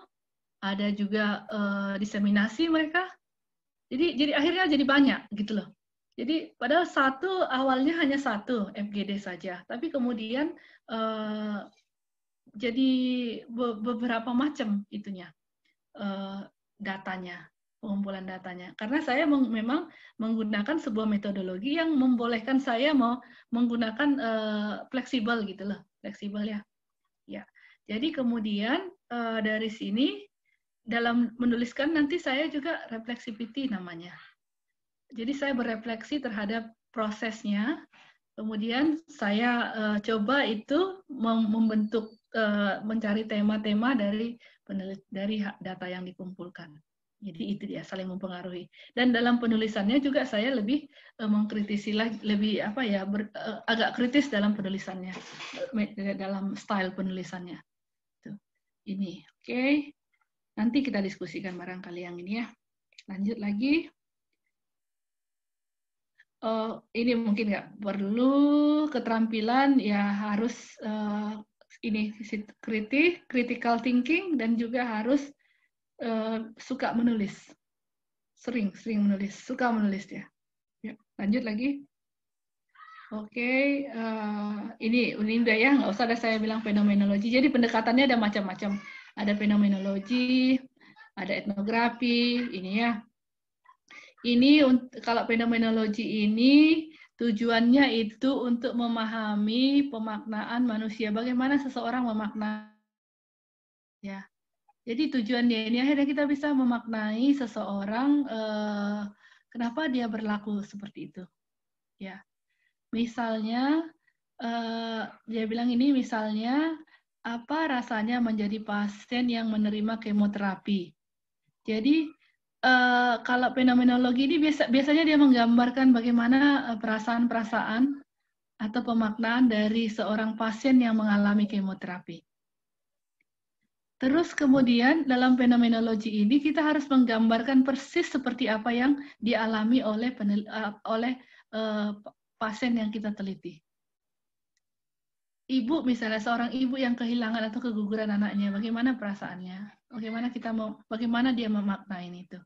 ada juga diseminasi mereka. Jadi akhirnya jadi banyak gitu loh. Jadi padahal awalnya hanya satu FGD saja, tapi kemudian jadi beberapa macam itunya datanya, pengumpulan datanya. Karena saya memang menggunakan sebuah metodologi yang membolehkan saya mau menggunakan fleksibel gitu loh, fleksibel ya. Ya. Jadi kemudian dari sini dalam menuliskan nanti saya juga reflexivity namanya. Jadi saya berefleksi terhadap prosesnya, kemudian saya coba itu membentuk, mencari tema-tema dari data yang dikumpulkan. Jadi itu dia saling mempengaruhi. Dan dalam penulisannya juga saya lebih mengkritisi lebih agak kritis dalam penulisannya, dalam style penulisannya. Tuh. Ini, oke. Nanti kita diskusikan barangkali yang ini ya. Lanjut lagi. Ini mungkin nggak perlu keterampilan, ya harus ini critical thinking, dan juga harus suka menulis, sering menulis, suka menulis ya. Ya, lanjut lagi. Oke, ini udah ya, nggak usah ada saya bilang fenomenologi. Jadi pendekatannya ada macam-macam. Ada fenomenologi, ada etnografi, ini ya. Ini kalau fenomenologi ini tujuannya itu untuk memahami pemaknaan manusia, bagaimana seseorang memaknai. Ya, jadi tujuannya ini akhirnya kita bisa memaknai seseorang, kenapa dia berlaku seperti itu. Ya, misalnya dia bilang ini misalnya apa rasanya menjadi pasien yang menerima kemoterapi. Jadi kalau fenomenologi ini biasanya dia menggambarkan bagaimana perasaan-perasaan atau pemaknaan dari seorang pasien yang mengalami kemoterapi. Terus kemudian dalam fenomenologi ini kita harus menggambarkan persis seperti apa yang dialami oleh pasien yang kita teliti. Ibu misalnya, seorang ibu yang kehilangan atau keguguran anaknya, bagaimana perasaannya? Bagaimana dia memaknai itu?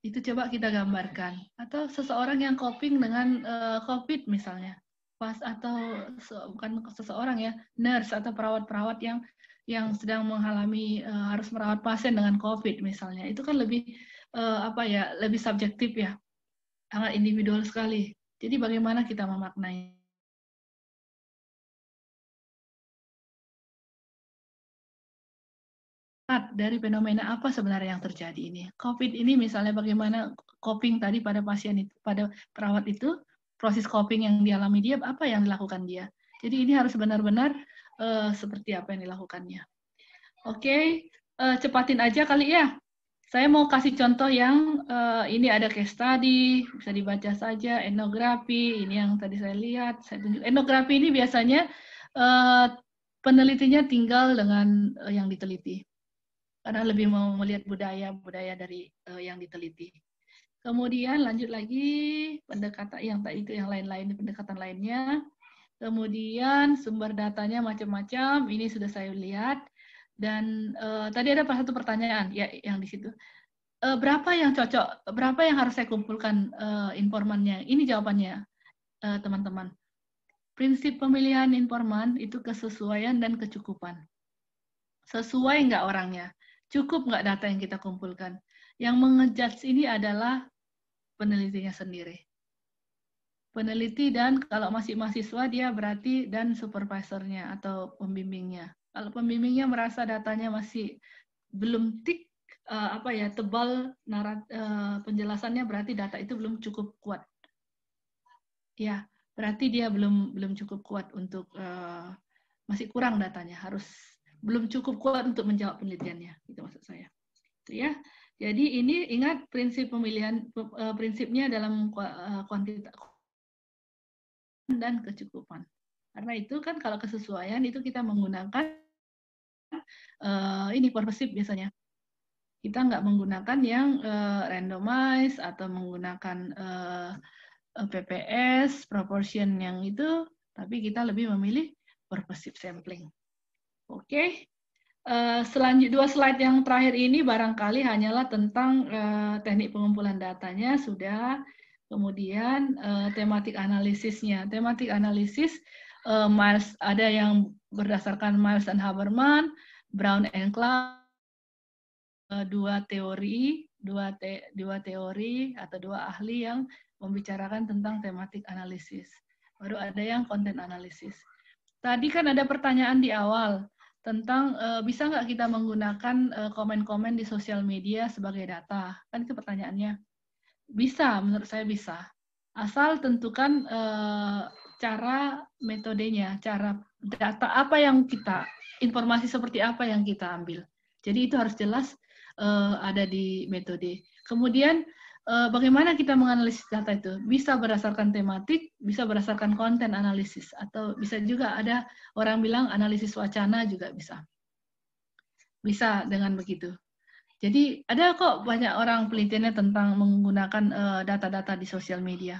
Itu coba kita gambarkan. Atau seseorang yang coping dengan COVID misalnya, bukan seseorang ya, nurse atau perawat-perawat yang sedang mengalami harus merawat pasien dengan COVID misalnya, itu kan lebih lebih subjektif ya, sangat individual sekali. Jadi bagaimana kita memaknai? Dari fenomena apa sebenarnya yang terjadi ini. COVID ini misalnya bagaimana coping tadi pada pasien itu, pada perawat itu, proses coping yang dialami dia, apa yang dilakukan dia. Jadi ini harus benar-benar seperti apa yang dilakukannya. Oke, cepatin aja kali ya. Saya mau kasih contoh yang ini ada case study, bisa dibaca saja, etnografi, ini yang tadi saya lihat, saya tunjuk. Etnografi ini biasanya penelitinya tinggal dengan yang diteliti. Karena lebih mau melihat budaya dari yang diteliti. Kemudian lanjut lagi pendekatan yang tadi itu yang lain-lain pendekatan lainnya. Kemudian sumber datanya macam-macam. Ini sudah saya lihat. Dan tadi ada satu pertanyaan ya yang di situ. Berapa yang cocok? Berapa yang harus saya kumpulkan informannya? Ini jawabannya, teman-teman. Prinsip pemilihan informan itu kesesuaian dan kecukupan. Sesuai nggak orangnya? Cukup nggak data yang kita kumpulkan? Yang mengejudge ini adalah penelitinya sendiri. Peneliti dan kalau masih mahasiswa dia berarti dan supervisornya atau pembimbingnya. Kalau pembimbingnya merasa datanya masih belum tebal penjelasannya berarti data itu belum cukup kuat. Ya, berarti dia belum cukup kuat untuk masih kurang datanya, belum cukup kuat untuk menjawab penelitiannya. Itu maksud saya. Itu ya. Jadi ini ingat prinsip pemilihan prinsipnya dalam kuantitas dan kecukupan. Karena itu kan kalau kesesuaian itu kita menggunakan ini purposive biasanya. Kita nggak menggunakan yang randomize atau menggunakan PPS, proportion yang itu, tapi kita lebih memilih purposive sampling. Oke. Selanjutnya 2 slide yang terakhir ini barangkali hanyalah tentang teknik pengumpulan datanya sudah, kemudian tematik analisisnya. Tematik analisis Miles ada yang berdasarkan Miles and Haberman, Brown and Clark, dua teori atau 2 ahli yang membicarakan tentang tematik analisis. Baru ada yang content analisis. Tadi kan ada pertanyaan di awal tentang bisa nggak kita menggunakan komen-komen di sosial media sebagai data? Kan itu pertanyaannya. Bisa, menurut saya bisa. Asal tentukan cara metodenya, cara data apa yang informasi seperti apa yang kita ambil. Jadi itu harus jelas ada di metode. Kemudian bagaimana kita menganalisis data itu? Bisa berdasarkan tematik, bisa berdasarkan konten analisis, atau bisa juga ada orang bilang analisis wacana juga bisa. Bisa dengan begitu. Jadi ada kok banyak orang penelitiannya tentang menggunakan data-data di sosial media.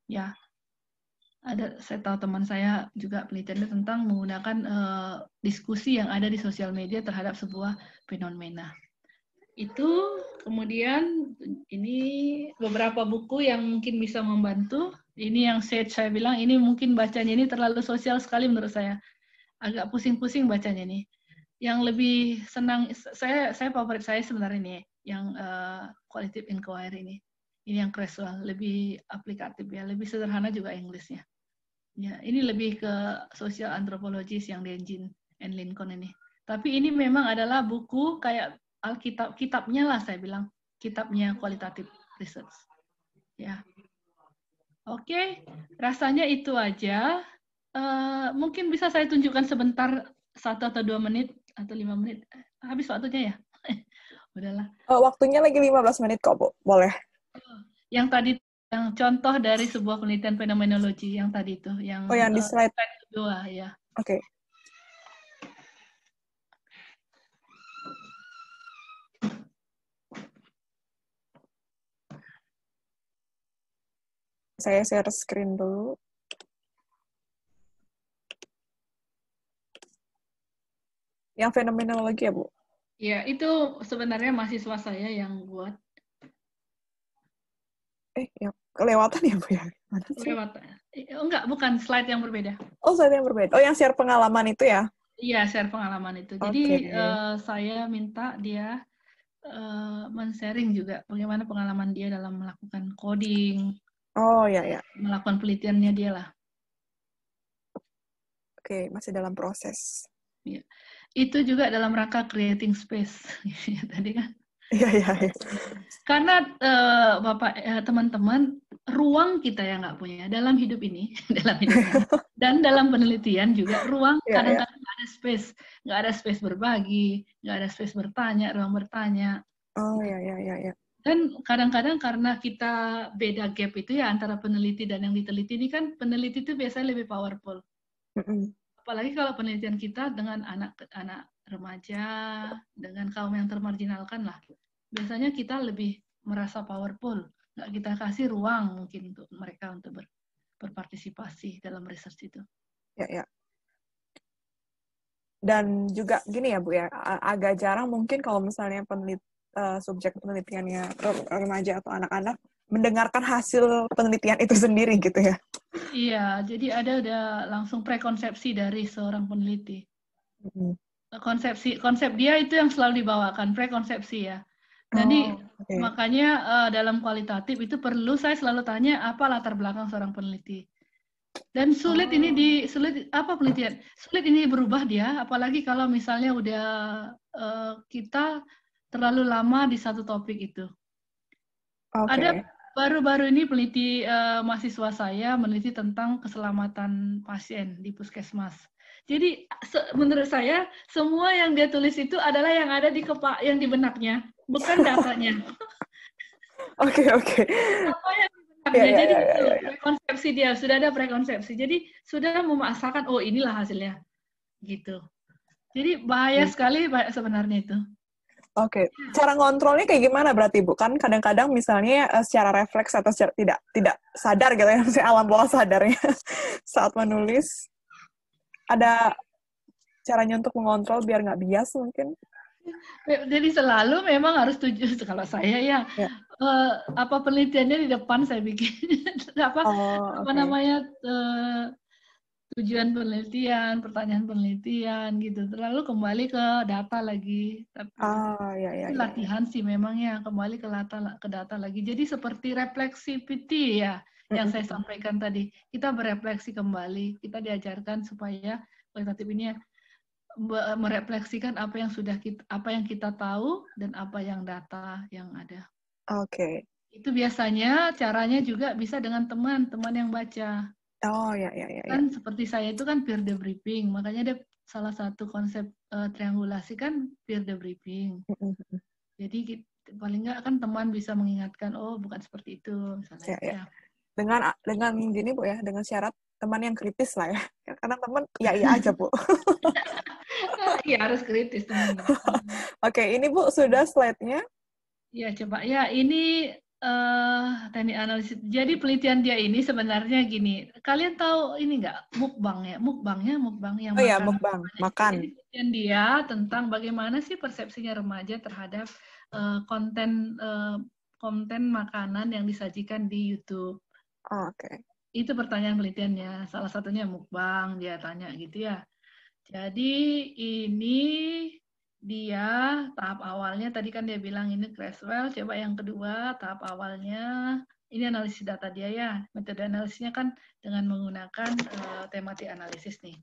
Ya, saya tahu teman saya juga penelitiannya tentang menggunakan diskusi yang ada di sosial media terhadap sebuah fenomena. Itu kemudian ini beberapa buku yang mungkin bisa membantu. Ini yang saya bilang ini mungkin bacanya ini terlalu sosial sekali menurut saya. Agak pusing-pusing bacanya nih. Yang lebih senang saya favorit saya sebenarnya ini yang qualitative inquiry ini. Ini yang Creswell, lebih aplikatif ya, lebih sederhana juga Inggrisnya. Ya, ini lebih ke social anthropologist yang Dengin and Lincoln ini. Tapi ini memang adalah buku kayak kitabnya lah saya bilang, kitabnya qualitative research. Ya. Oke, rasanya itu aja. Mungkin bisa saya tunjukkan sebentar 1 atau 2 menit atau 5 menit. Habis waktunya ya? Udahlah. Waktunya lagi 15 menit kok, Bu. Boleh. Yang tadi yang contoh dari sebuah penelitian fenomenologi yang tadi itu, yang yang di slide kedua ya. Oke. Saya share screen dulu. Yang fenomenologi ya, Bu? Ya, itu sebenarnya mahasiswa saya yang buat. Yang kelewatan ya, Bu ya? Mana sih? Kelewatan. Enggak, bukan slide yang berbeda. Oh, slide yang berbeda. Oh, yang share pengalaman itu ya? Iya, share pengalaman itu. Jadi saya minta dia men-sharing juga bagaimana pengalaman dia dalam melakukan coding. Oh, ya. Melakukan penelitiannya dia lah. Oke, masih dalam proses. Ya. Itu juga dalam rangka creating space. Tadi kan. Iya. Karena teman-teman, ruang kita yang nggak punya dalam hidup ini, dan dalam penelitian juga ruang kadang-kadang nggak ada space berbagi, nggak ada space bertanya, ruang bertanya. Oh ya. Dan kadang-kadang karena kita beda gap itu ya antara peneliti dan yang diteliti ini kan peneliti itu biasanya lebih powerful. Apalagi kalau penelitian kita dengan anak-anak remaja, dengan kaum yang termarginalkan lah. Biasanya kita lebih merasa powerful, nggak kita kasih ruang mungkin untuk mereka untuk berpartisipasi dalam research itu. Ya. Dan juga gini ya Bu ya, agak jarang mungkin kalau misalnya subjek penelitiannya remaja atau anak-anak mendengarkan hasil penelitian itu sendiri gitu ya. Iya, jadi udah langsung prekonsepsi dari seorang peneliti. Konsep dia itu yang selalu dibawakan, prekonsepsi ya. Jadi makanya dalam kualitatif itu perlu saya selalu tanya apa latar belakang seorang peneliti. Dan sulit penelitian? Sulit ini berubah dia, apalagi kalau misalnya udah kita terlalu lama di satu topik itu. Ada baru-baru ini peneliti mahasiswa saya meneliti tentang keselamatan pasien di puskesmas. Jadi menurut saya semua yang dia tulis itu adalah yang ada yang di benaknya, bukan datanya. Oke. Apa yang di benaknya. Jadi prekonsepsi dia sudah ada prekonsepsi. Jadi sudah memaksakan inilah hasilnya, gitu. Jadi bahaya sekali sebenarnya itu. Oke. Cara ngontrolnya kayak gimana berarti Bu? Kan kadang-kadang misalnya secara refleks atau secara tidak sadar gitu ya, misalnya alam bawah sadarnya saat menulis, ada caranya untuk mengontrol biar nggak bias mungkin? Jadi selalu memang harus kalau saya ya. Apa penelitiannya di depan saya bikin tujuan penelitian, pertanyaan penelitian gitu. Terlalu kembali ke data lagi. Tapi latihan sih memangnya kembali ke data lagi. Jadi seperti reflexivity ya yang saya sampaikan tadi. Kita berefleksi kembali. Kita diajarkan supaya kualitatif ini merefleksikan apa yang kita tahu dan apa yang data yang ada. Oke. Itu biasanya caranya juga bisa dengan teman yang baca. Ya. Kan seperti saya itu kan peer debriefing, makanya ada salah satu konsep triangulasi kan peer debriefing. Jadi paling nggak kan teman bisa mengingatkan, bukan seperti itu misalnya. Ya. Dengan gini Bu ya, dengan syarat teman yang kritis lah ya. Karena teman iya aja Bu. Iya harus kritis teman. Oke, ini Bu sudah slide-nya. Ya coba ya ini teknik analisis. Jadi penelitian dia ini sebenarnya gini. Kalian tahu ini nggak mukbang ya? Mukbang yang mukbang, makan. Jadi penelitian dia tentang bagaimana sih persepsinya remaja terhadap konten makanan yang disajikan di YouTube. Oke. Itu pertanyaan penelitiannya. Salah satunya mukbang, dia tanya gitu ya. Jadi ini dia tahap awalnya tadi kan dia bilang ini Creswell, coba yang kedua tahap awalnya ini analisis data dia ya. Metode analisisnya kan dengan menggunakan tematik analisis nih.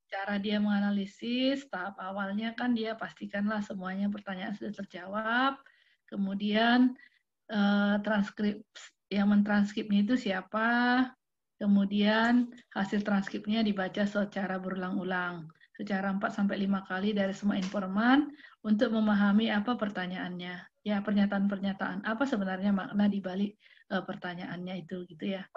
Cara dia menganalisis tahap awalnya kan dia pastikanlah semuanya pertanyaan sudah terjawab. Kemudian yang mentranskripnya itu siapa? Kemudian hasil transkripnya dibaca secara berulang-ulang, secara 4-5 kali dari semua informan untuk memahami apa pertanyaannya. Ya, pernyataan-pernyataan apa sebenarnya makna di balik pertanyaannya itu gitu ya.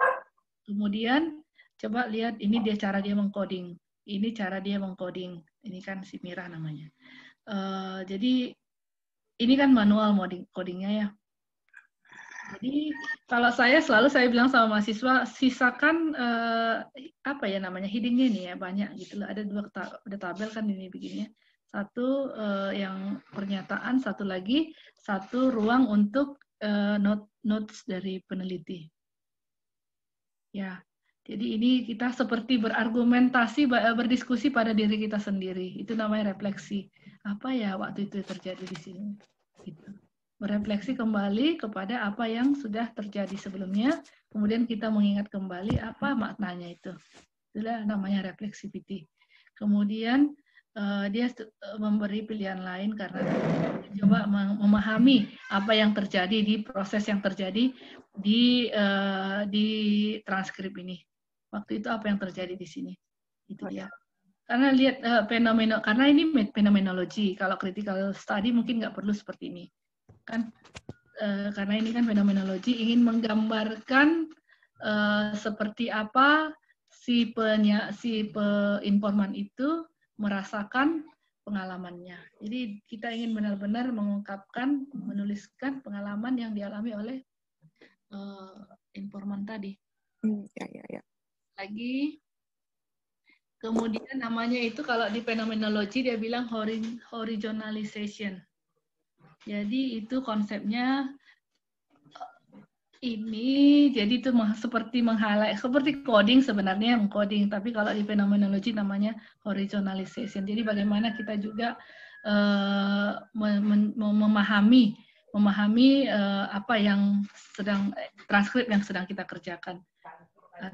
Kemudian coba lihat ini cara dia mengcoding. Ini cara dia mengcoding. Ini kan si Mira namanya. Jadi ini kan manual codingnya ya. Jadi kalau saya bilang sama mahasiswa sisakan headingnya nih ya banyak gitu loh. Ada ada tabel kan ini begini. Satu yang pernyataan, satu ruang untuk notes dari peneliti. Ya. Jadi ini kita seperti berargumentasi, berdiskusi pada diri kita sendiri. Itu namanya refleksi. Apa ya waktu itu terjadi di sini? Gitu. Berefleksi kembali kepada apa yang sudah terjadi sebelumnya, kemudian kita mengingat kembali apa maknanya itu. Itulah namanya reflexivity. Kemudian dia memberi pilihan lain karena coba memahami apa yang terjadi di proses yang terjadi di transkrip ini. Waktu itu apa yang terjadi di sini? Itu dia. Karena lihat fenomena, karena ini fenomenologi. Kalau critical study mungkin nggak perlu seperti ini, kan? Karena ini kan fenomenologi, ingin menggambarkan seperti apa si informan itu merasakan pengalamannya. Jadi kita ingin benar-benar mengungkapkan, menuliskan pengalaman yang dialami oleh informan tadi. Ya. Lagi, kemudian namanya itu kalau di fenomenologi dia bilang horizontalization. Jadi itu konsepnya ini, jadi itu seperti meng-highlight, seperti coding sebenarnya, coding, tapi kalau di fenomenologi namanya horizontalization. Jadi bagaimana kita juga memahami apa yang sedang, transkrip yang sedang kita kerjakan.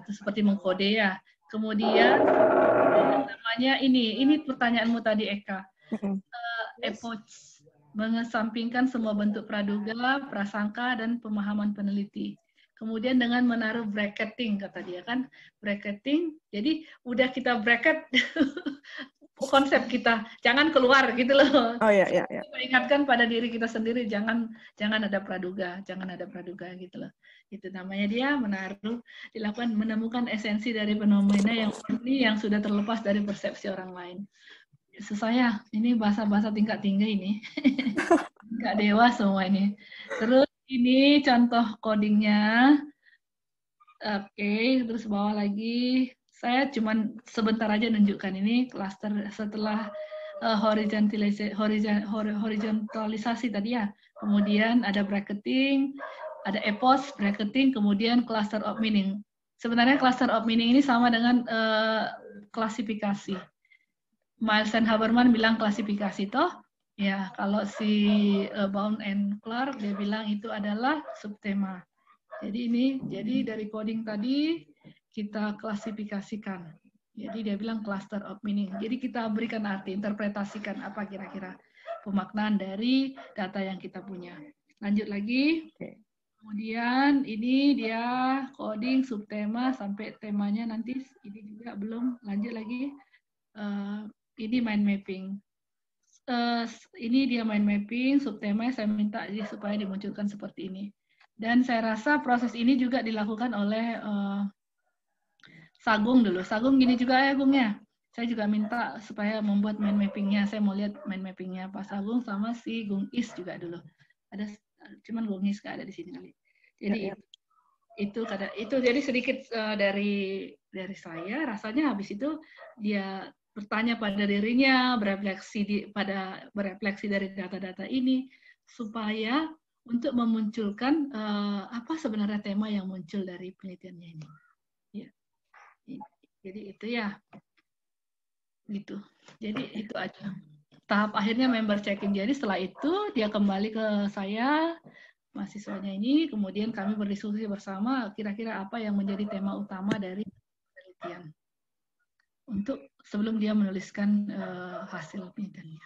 Seperti mengkode ya. Kemudian namanya ini pertanyaanmu tadi Eka. Epoch. Mengesampingkan semua bentuk praduga, prasangka, dan pemahaman peneliti. Kemudian dengan menaruh bracketing, kata dia kan, bracketing, jadi udah kita bracket konsep kita, jangan keluar gitu loh. Oh ya. Ingatkan pada diri kita sendiri, jangan ada praduga gitu loh. Itu namanya dia dilakukan menemukan esensi dari fenomena yang murni yang sudah terlepas dari persepsi orang lain. Saya ini bahasa-bahasa tingkat tinggi ini, nggak dewa semua ini. Terus ini contoh codingnya. Oke, terus bawah lagi. Saya cuman sebentar aja nunjukkan ini cluster setelah horizontalisasi tadi ya. Kemudian ada bracketing, ada epoch, bracketing, kemudian cluster of meaning. Sebenarnya cluster of meaning ini sama dengan klasifikasi. Miles and Haberman bilang klasifikasi toh, ya kalau si Bound and Clark dia bilang itu adalah subtema. Jadi dari coding tadi kita klasifikasikan. Jadi dia bilang cluster of meaning. Jadi kita berikan arti, interpretasikan apa kira-kira pemaknaan dari data yang kita punya. Lanjut lagi. Kemudian ini dia coding subtema sampai temanya nanti ini juga belum. Lanjut lagi. Ini mind mapping. Ini dia mind mapping, subtema saya minta supaya dimunculkan seperti ini. Dan saya rasa proses ini juga dilakukan oleh Sagung dulu. Sagung gini juga ya, Gung ya. Saya juga minta supaya membuat mind mappingnya. Saya mau lihat mind mappingnya Pak Sagung sama si Gung Is juga dulu. Ada, cuman Gung Is nggak ada di sini kali. Jadi itu jadi sedikit dari saya. Rasanya habis itu dia bertanya pada dirinya, berefleksi dari data-data ini, supaya untuk memunculkan apa sebenarnya tema yang muncul dari penelitiannya ini. Ya. Jadi itu ya, gitu. Jadi itu aja. Tahap akhirnya member check-in. Jadi setelah itu dia kembali ke saya, mahasiswanya ini, kemudian kami berdiskusi bersama kira-kira apa yang menjadi tema utama dari penelitian. Untuk sebelum dia menuliskan hasil penelitiannya.